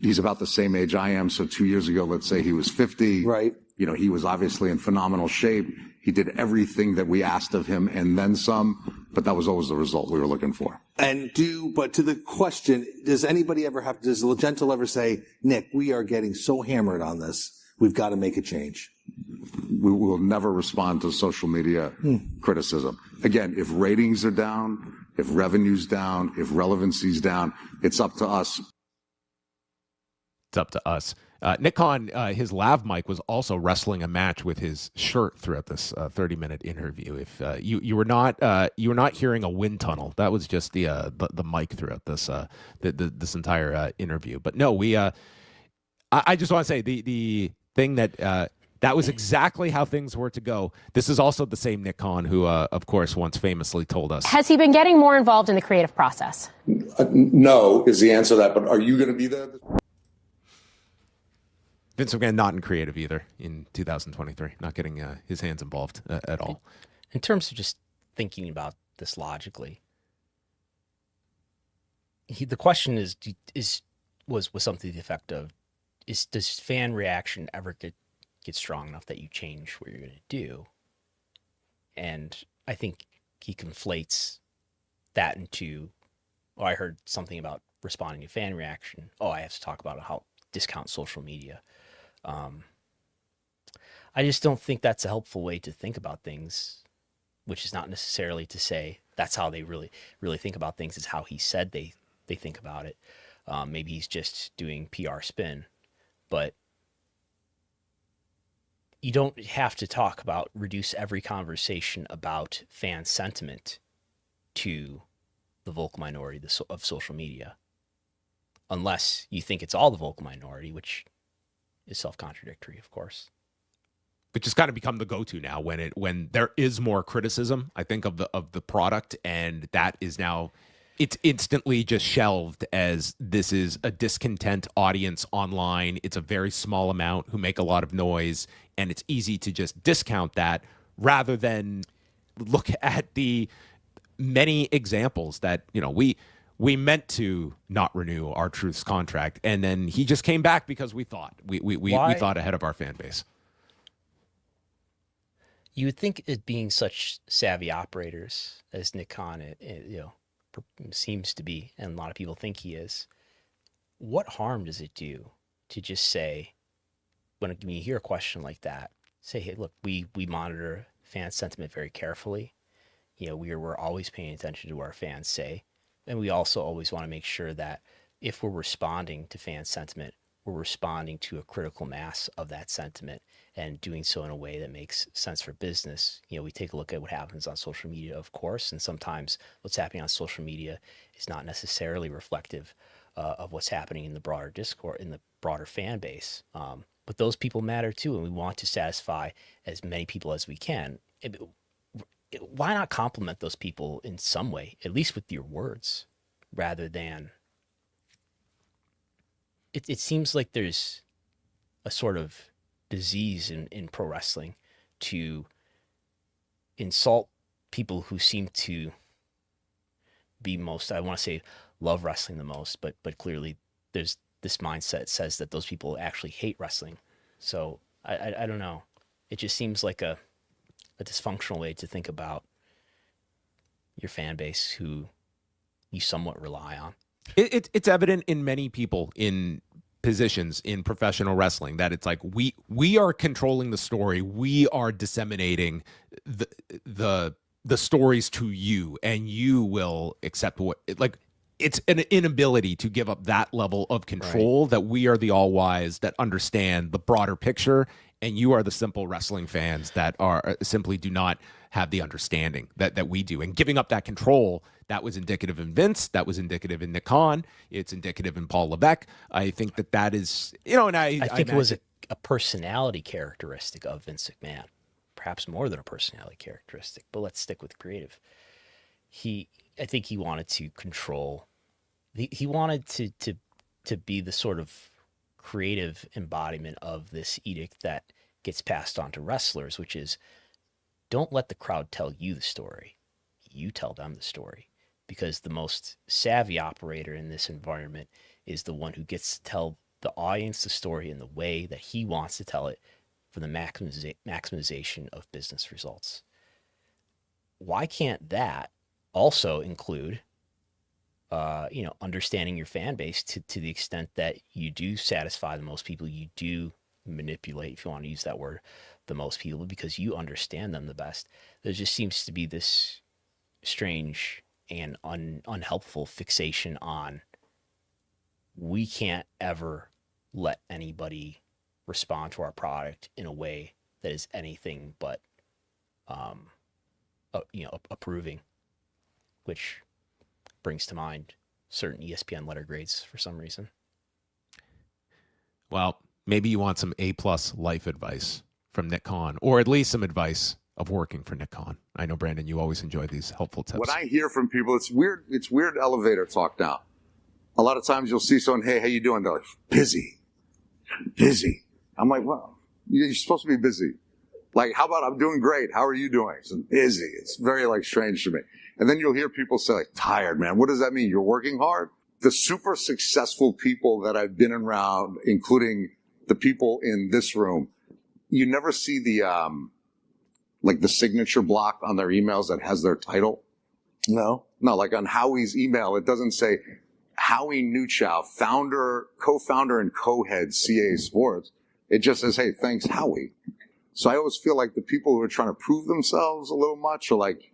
He's about the same age I am. So 2 years ago, let's say he was 50. Right. You know, he was obviously in phenomenal shape. He did everything that we asked of him and then some, but that was always the result we were looking for. But to the question, does Legento ever say, Nick, we are getting so hammered on this, we've got to make a change? We will never respond to social media criticism. Again, if ratings are down, if revenue's down, if relevancy's down, it's up to us. It's up to us. Nick Khan, his lav mic was also wrestling a match with his shirt throughout this 30-minute interview. If you were not hearing a wind tunnel, that was just the mic throughout this this entire interview. But no, I just want to say the thing that was exactly how things were to go. This is also the same Nick Khan who, of course, once famously told us. Has he been getting more involved in the creative process? No is the answer to that, but are you going to be there? Vince McMahon not in creative either in 2023, not getting his hands involved at all. In terms of just thinking about this logically, the question was something to the effect of, does fan reaction ever get strong enough that you change what you're going to do? And I think he conflates that into, I heard something about responding to fan reaction. I have to talk about how discount social media. I just don't think that's a helpful way to think about things, which is not necessarily to say that's how they really, really think about things. Is how he said they think about it. Maybe he's just doing PR spin, but you don't have to reduce every conversation about fan sentiment to the vocal minority of social media, unless you think it's all the vocal minority, which is self-contradictory, of course. Which has kind of become the go-to now when there is more criticism, I think, of the product, and that is now, it's instantly just shelved as this is a discontent audience online. It's a very small amount who make a lot of noise, and it's easy to just discount that rather than look at the many examples that, we meant to not renew our Truth's contract, and then he just came back because we thought we thought ahead of our fan base. You would think it being such savvy operators as Nick Khan, seems to be, and a lot of people think he is. What harm does it do to just say, when you hear a question like that, say, hey, look, we monitor fan sentiment very carefully. We're always paying attention to what our fans say. And we also always want to make sure that if we're responding to fan sentiment, we're responding to a critical mass of that sentiment and doing so in a way that makes sense for business. We take a look at what happens on social media, of course, and sometimes what's happening on social media is not necessarily reflective of what's happening in the broader discourse, in the broader fan base. But those people matter too, and we want to satisfy as many people as we can. Why not compliment those people in some way, at least with your words, rather than... It seems like there's a sort of disease in pro wrestling to insult people who seem to be most, I want to say, love wrestling the most, but clearly there's this mindset that says that those people actually hate wrestling. So I don't know. It just seems like a dysfunctional way to think about your fan base who you somewhat rely on. It's evident in many people in positions in professional wrestling that it's like we are controlling the story, we are disseminating the stories to you, and you will accept what like it's an inability to give up that level of control, that we are the all wise that understand the broader picture, and you are the simple wrestling fans that are simply do not have the understanding that we do. And giving up that control, that was indicative in Vince, that was indicative in Nick Khan, it's indicative in Paul Levesque. I think that is, and I think it was a personality characteristic of Vince McMahon, perhaps more than a personality characteristic, but let's stick with creative. I think he wanted to control, he wanted to be the sort of creative embodiment of this edict that gets passed on to wrestlers, which is, don't let the crowd tell you the story. You tell them the story, because the most savvy operator in this environment is the one who gets to tell the audience the story in the way that he wants to tell it for the maximization of business results. Why can't that also include, understanding your fan base to the extent that you do satisfy the most people, you do manipulate, if you want to use that word, the most people, because you understand them the best. There just seems to be this strange and unhelpful fixation on, we can't ever let anybody respond to our product in a way that is anything but approving, which brings to mind certain ESPN letter grades for some reason. Well, maybe you want some A+ life advice from Nick Khan, or at least some advice of working for Nick Khan. I know, Brandon, you always enjoy these helpful tips. What I hear from people, it's weird elevator talk now. A lot of times you'll see someone, hey, how you doing? They're like, busy. I'm like, well, you're supposed to be busy. Like, how about I'm doing great? How are you doing? So busy. It's very strange to me. And then you'll hear people say, like, tired, man. What does that mean? You're working hard? The super successful people that I've been around, including the people in this room, you never see the the signature block on their emails that has their title. No, like on Howie's email, it doesn't say Howie Newchow, founder, co-founder, and co-head CA Sports. It just says, hey, thanks, Howie. So I always feel like the people who are trying to prove themselves a little much are like,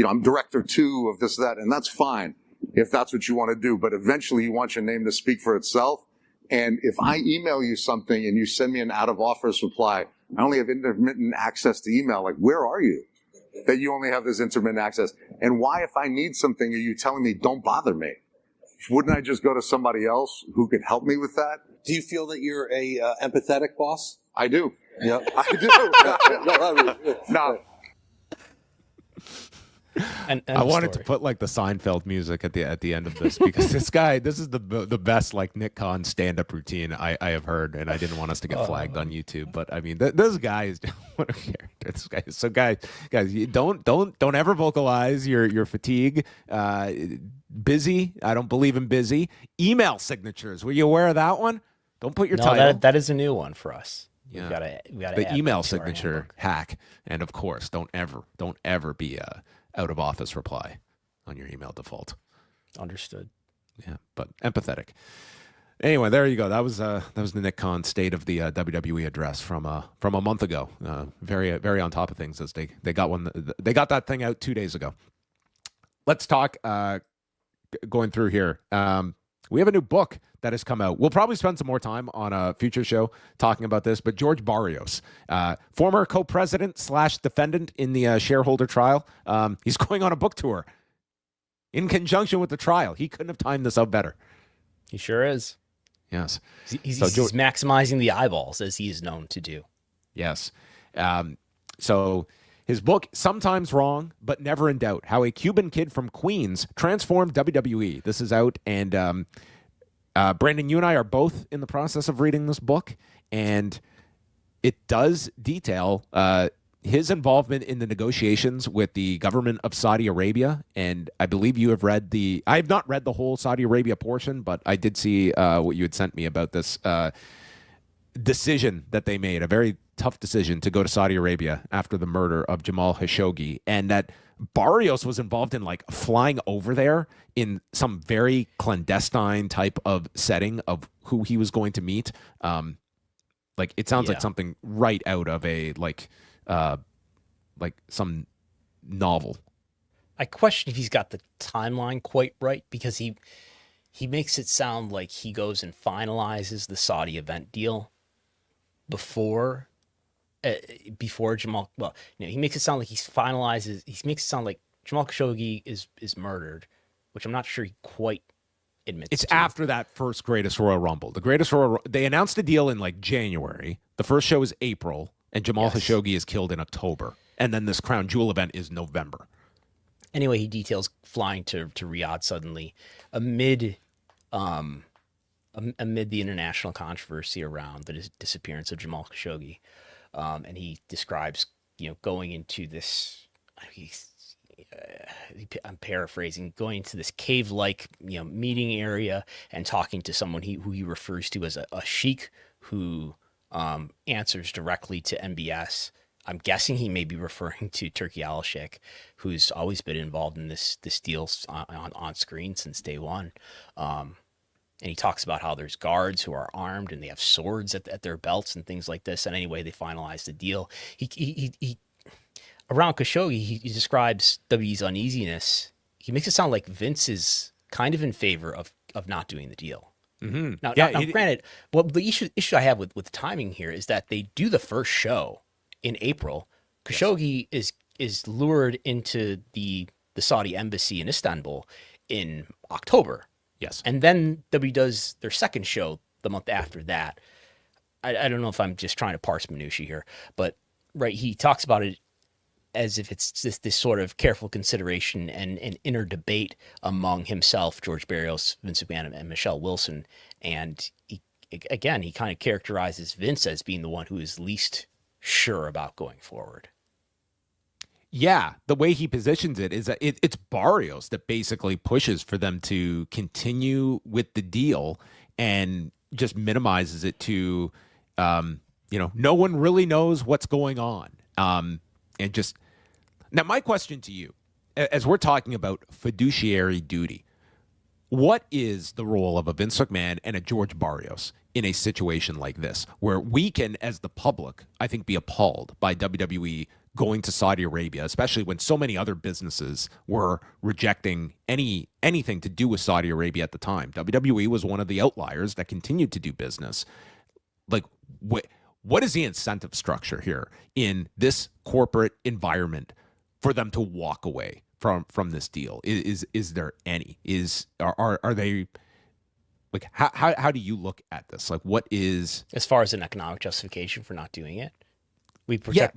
I'm director 2 of this, that, and that's fine if that's what you want to do. But eventually you want your name to speak for itself. And if I email you something and you send me an out of office reply, I only have intermittent access to email. Like, where are you that you only have this intermittent access? And why, if I need something, are you telling me don't bother me? Wouldn't I just go to somebody else who could help me with that? Do you feel that you're a empathetic boss? I do. Yeah, I do. No. And I wanted to put like the Seinfeld music at the end of this, because this is the best like Nick Khan stand-up routine I have heard, and I didn't want us to get flagged on YouTube. But I mean, this guy is what a character. This guy is, so guys, you don't ever vocalize your fatigue. Busy. I don't believe in busy. Email signatures. Were you aware of that one? Don't put your title. That is a new one for us. Yeah. We gotta the add email that to our signature handbook. hack, and of course, don't ever be a out of office reply on your email default. Understood. Yeah, but empathetic. Anyway, there you go. That was the Nick Khan State of the WWE address from a month ago. Very very on top of things, as they got that thing out 2 days ago. Let's talk. Going through here, we have a new book that has come out. We'll probably spend some more time on a future show talking about this, but George Barrios, former co-president / defendant in the shareholder trial, he's going on a book tour in conjunction with the trial. He couldn't have timed this out better. He sure is. Yes. He's maximizing the eyeballs, as he is known to do. Yes. So his book, Sometimes Wrong, But Never in Doubt, How a Cuban Kid from Queens Transformed WWE. This is out, and Brandon, you and I are both in the process of reading this book, and it does detail his involvement in the negotiations with the government of Saudi Arabia. And I believe you have read I have not read the whole Saudi Arabia portion, but I did see what you had sent me about this decision that they made, a very tough decision to go to Saudi Arabia after the murder of Jamal Khashoggi, and that Barrios was involved in like flying over there in some very clandestine type of setting of who he was going to meet. Like it sounds like something right out of a like some novel. I question if he's got the timeline quite right, because he makes it sound like he goes and finalizes the Saudi event deal before Jamal. Well, he makes it sound like he makes it sound like Jamal Khashoggi is murdered, which I'm not sure he quite admits. It's to. after that first Greatest Royal Rumble. The Greatest Royal, they announced the deal in like January. The first show is April, and Jamal Khashoggi is killed in October, and then this Crown Jewel event is November. Anyway, he details flying to Riyadh suddenly amid the international controversy around the disappearance of Jamal Khashoggi. And he describes, going into this, I'm paraphrasing, going into this cave-like, meeting area and talking to someone who he refers to as a sheikh who answers directly to MBS. I'm guessing he may be referring to Turki Al-Sheikh, who's always been involved in this deal on screen since day one. And he talks about how there's guards who are armed and they have swords at their belts and things like this. And anyway, they finalize the deal. He around Khashoggi, he describes WWE's uneasiness. He makes it sound like Vince is kind of in favor of not doing the deal. Mm-hmm. Now, granted, well, the issue I have with the timing here is that they do the first show in April. Khashoggi is lured into the Saudi embassy in Istanbul in October. Yes. And then WWE does their second show the month after that. I don't know if I'm just trying to parse minutiae here, but right, he talks about it as if it's this sort of careful consideration and an inner debate among himself, George Barrios, Vince McMahon, and Michelle Wilson. And he kind of characterizes Vince as being the one who is least sure about going forward. Yeah, the way he positions it is that it's Barrios that basically pushes for them to continue with the deal and just minimizes it to, no one really knows what's going on. And just now, my question to you, as we're talking about fiduciary duty, what is the role of a Vince McMahon and a George Barrios in a situation like this, where we can, as the public, I think, be appalled by WWE going to Saudi Arabia, especially when so many other businesses were rejecting anything to do with Saudi Arabia at the time. WWE was one of the outliers that continued to do business. Like, what is the incentive structure here in this corporate environment for them to walk away from this deal? Is there any? Are they like, how do you look at this? Like, what is, as far as an economic justification for not doing it? We protect.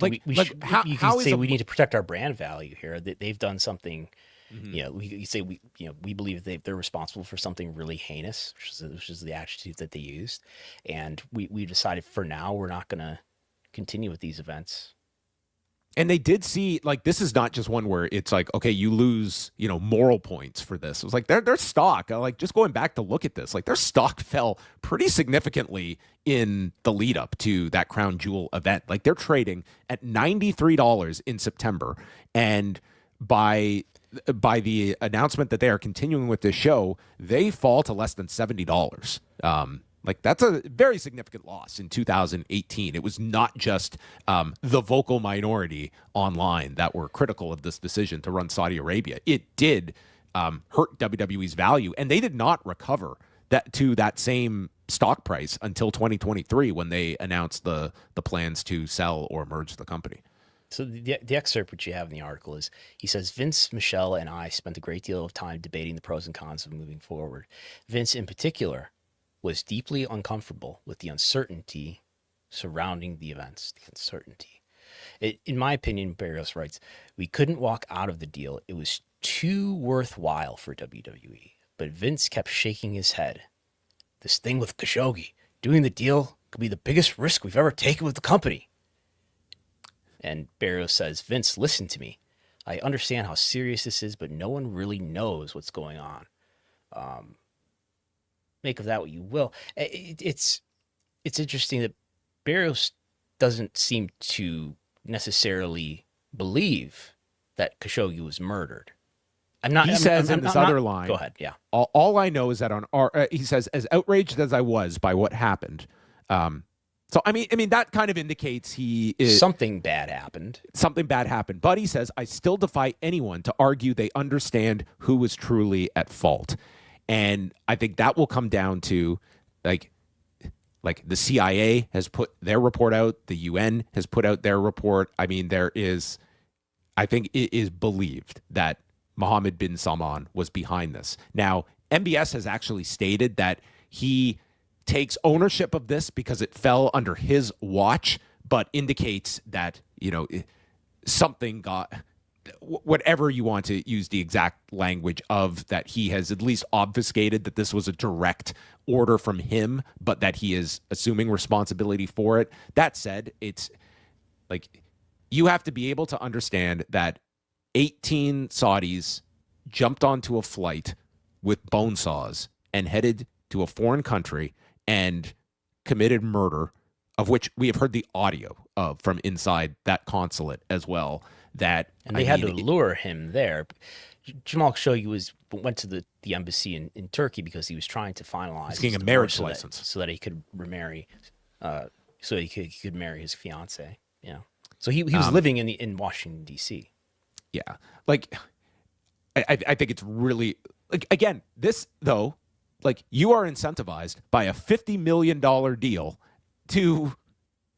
How we need to protect our brand value here. That they've done something. Mm-hmm. We believe they're responsible for something really heinous, which is the attitude that they used, and we decided for now we're not going to continue with these events. And they did see, like, this is not just one where it's like, okay, you lose, moral points for this. It was like their stock, like, just going back to look at this, like, their stock fell pretty significantly in the lead up to that Crown Jewel event. Like, they're trading at $93 in September. And by the announcement that they are continuing with this show, they fall to less than $70. Like, that's a very significant loss in 2018. It was not just the vocal minority online that were critical of this decision to run Saudi Arabia. It did hurt WWE's value, and they did not recover that same stock price until 2023 when they announced the plans to sell or merge the company. So the excerpt which you have in the article is, he says, Vince, Michelle, and I spent a great deal of time debating the pros and cons of moving forward. Vince, in particular, was deeply uncomfortable with the uncertainty surrounding the events. The uncertainty. In my opinion, Barrios writes, we couldn't walk out of the deal. It was too worthwhile for WWE. But Vince kept shaking his head. This thing with Khashoggi, doing the deal could be the biggest risk we've ever taken with the company. And Barrios says, Vince, listen to me. I understand how serious this is, but no one really knows what's going on. Make of that what you will. It's interesting that Barrios doesn't seem to necessarily believe that Khashoggi was murdered. He says in this other line. Go ahead. Yeah. All I know is that he says, as outraged as I was by what happened. So I mean that kind of indicates he is something bad happened. Something bad happened. But he says, I still defy anyone to argue they understand who was truly at fault. And I think that will come down to like the CIA has put their report out, the UN has put out their report. I mean, I think it is believed that Mohammed bin Salman was behind this. Now, MBS has actually stated that he takes ownership of this because it fell under his watch, but indicates that, something got, whatever you want to use the exact language of, that he has at least obfuscated that this was a direct order from him, but that he is assuming responsibility for it. That said, it's like, you have to be able to understand that 18 Saudis jumped onto a flight with bone saws and headed to a foreign country and committed murder, of which we have heard the audio of from inside that consulate as well. And they had to lure him there. Jamal Khashoggi went to the embassy in Turkey because he was trying to finalize he's getting a marriage license so that he could remarry, so he could marry his fiance. Yeah. So he was living in Washington D.C. Yeah, like I think it's really like, again, this though, like, you are incentivized by a $50 million deal to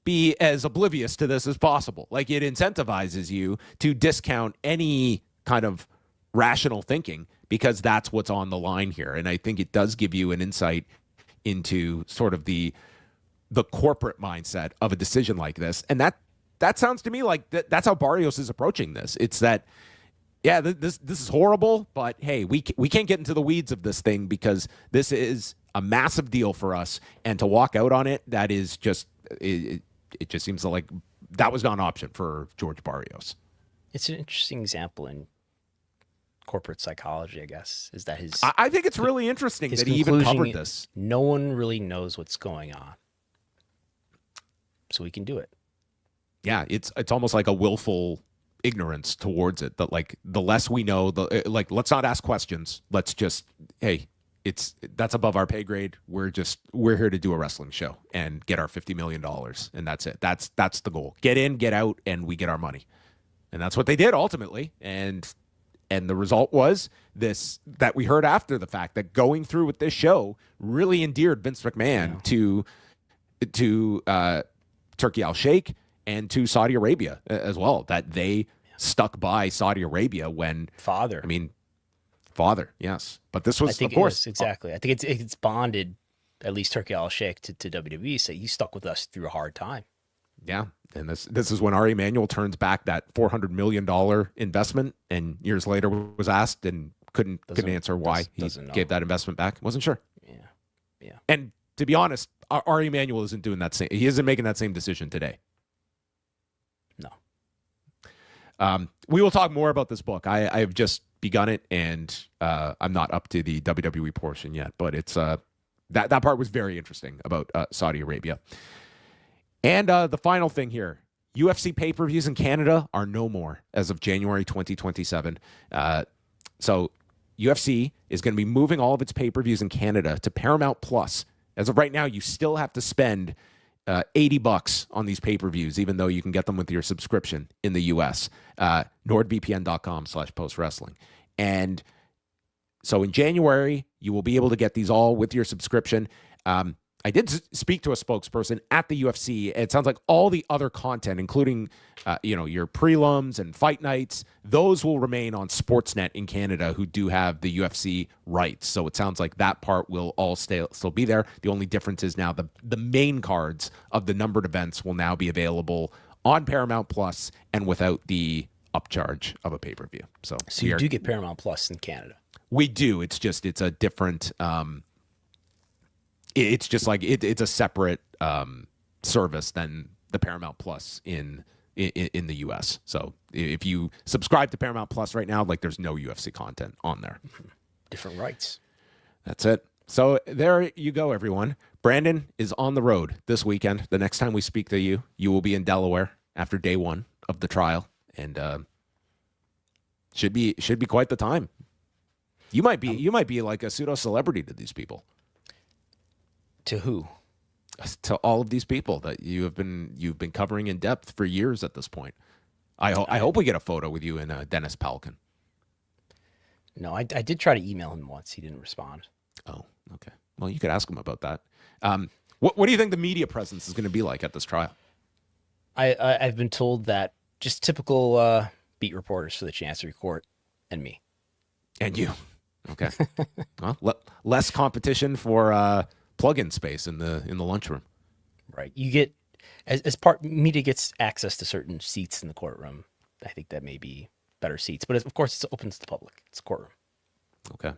be as oblivious to this as possible. Like, it incentivizes you to discount any kind of rational thinking because that's what's on the line here. And I think it does give you an insight into sort of the corporate mindset of a decision like this. And that sounds to me like that's how Barrios is approaching this. It's that, yeah, this is horrible, but hey, we can't get into the weeds of this thing because this is a massive deal for us, and to walk out on it, that is just it just seems like that was not an option for George Barrios. It's an interesting example in corporate psychology, I guess, is that I think it's really interesting that he even covered this. No one really knows what's going on, so we can do it. Yeah, it's almost like a willful ignorance towards it, that like the less we know, let's not ask questions. Let's just, hey, that's above our pay grade. We're here to do a wrestling show and get our $50 million, and that's it. That's the goal. Get in, get out, and we get our money. And that's what they did ultimately. And the result was this, that we heard after the fact, that going through with this show really endeared Vince McMahon to Turkey al-Sheikh and to Saudi Arabia as well, that they stuck by Saudi Arabia when father, yes. But this was, I think, of course, exactly. I think it's bonded, at least Turkey al-Sheikh to WWE. So you stuck with us through a hard time. Yeah. And this is when Ari Emanuel turns back that $400 million investment, and years later was asked and couldn't answer why he gave that investment back. Wasn't sure. Yeah. And to be honest, Ari Emanuel isn't doing that same. He isn't making that same decision today. No. We will talk more about this book. I have just begun it, and I'm not up to the WWE portion yet, but it's that part was very interesting about Saudi Arabia. And the final thing here, UFC pay-per-views in Canada are no more as of January 2027. So UFC is going to be moving all of its pay-per-views in Canada to Paramount Plus. As of right now, you still have to spend $80 on these pay-per-views, even though you can get them with your subscription in the US. NordVPN.com/postwrestling. And so in January, you will be able to get these all with your subscription. I did speak to a spokesperson at the UFC. It sounds like all the other content, including, your prelims and fight nights, those will remain on Sportsnet in Canada, who do have the UFC rights. So it sounds like that part will all still be there. The only difference is now the main cards of the numbered events will now be available on Paramount Plus and without the upcharge of a pay-per-view. So you do get Paramount Plus in Canada. We do. It's a different. It's just like it's a separate service than the Paramount Plus in the US. So if you subscribe to Paramount Plus right now, like, there's no UFC content on there. Different rights. That's it. So there you go, everyone. Brandon is on the road this weekend. The next time we speak to you, you will be in Delaware after day one of the trial, and should be quite the time. You might be like a pseudo celebrity to these people. To who? To all of these people that you've been covering in depth for years at this point. I hope we get a photo with you and Dennis Palkin. No, I did try to email him once. He didn't respond. Oh, okay. Well, you could ask him about that. What do you think the media presence is going to be like at this trial? I've been told that just typical beat reporters for the Chancery Court and me. And you. Okay. Well, less competition for plug-in space in the lunchroom. Right. You get media gets access to certain seats in the courtroom. I think that may be better seats, but of course it's open to the public. It's a courtroom. Okay.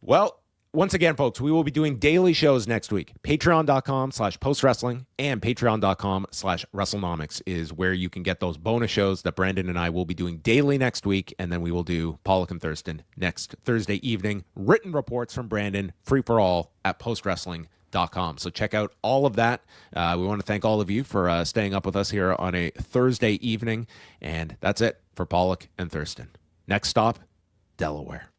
Well, once again, folks, we will be doing daily shows next week. Patreon.com/postwrestling and Patreon.com/WrestleNomics is where you can get those bonus shows that Brandon and I will be doing daily next week. And then we will do Pollock and Thurston next Thursday evening. Written reports from Brandon, free for all at postwrestling.com. So check out all of that. We want to thank all of you for staying up with us here on a Thursday evening. And that's it for Pollock and Thurston. Next stop, Delaware.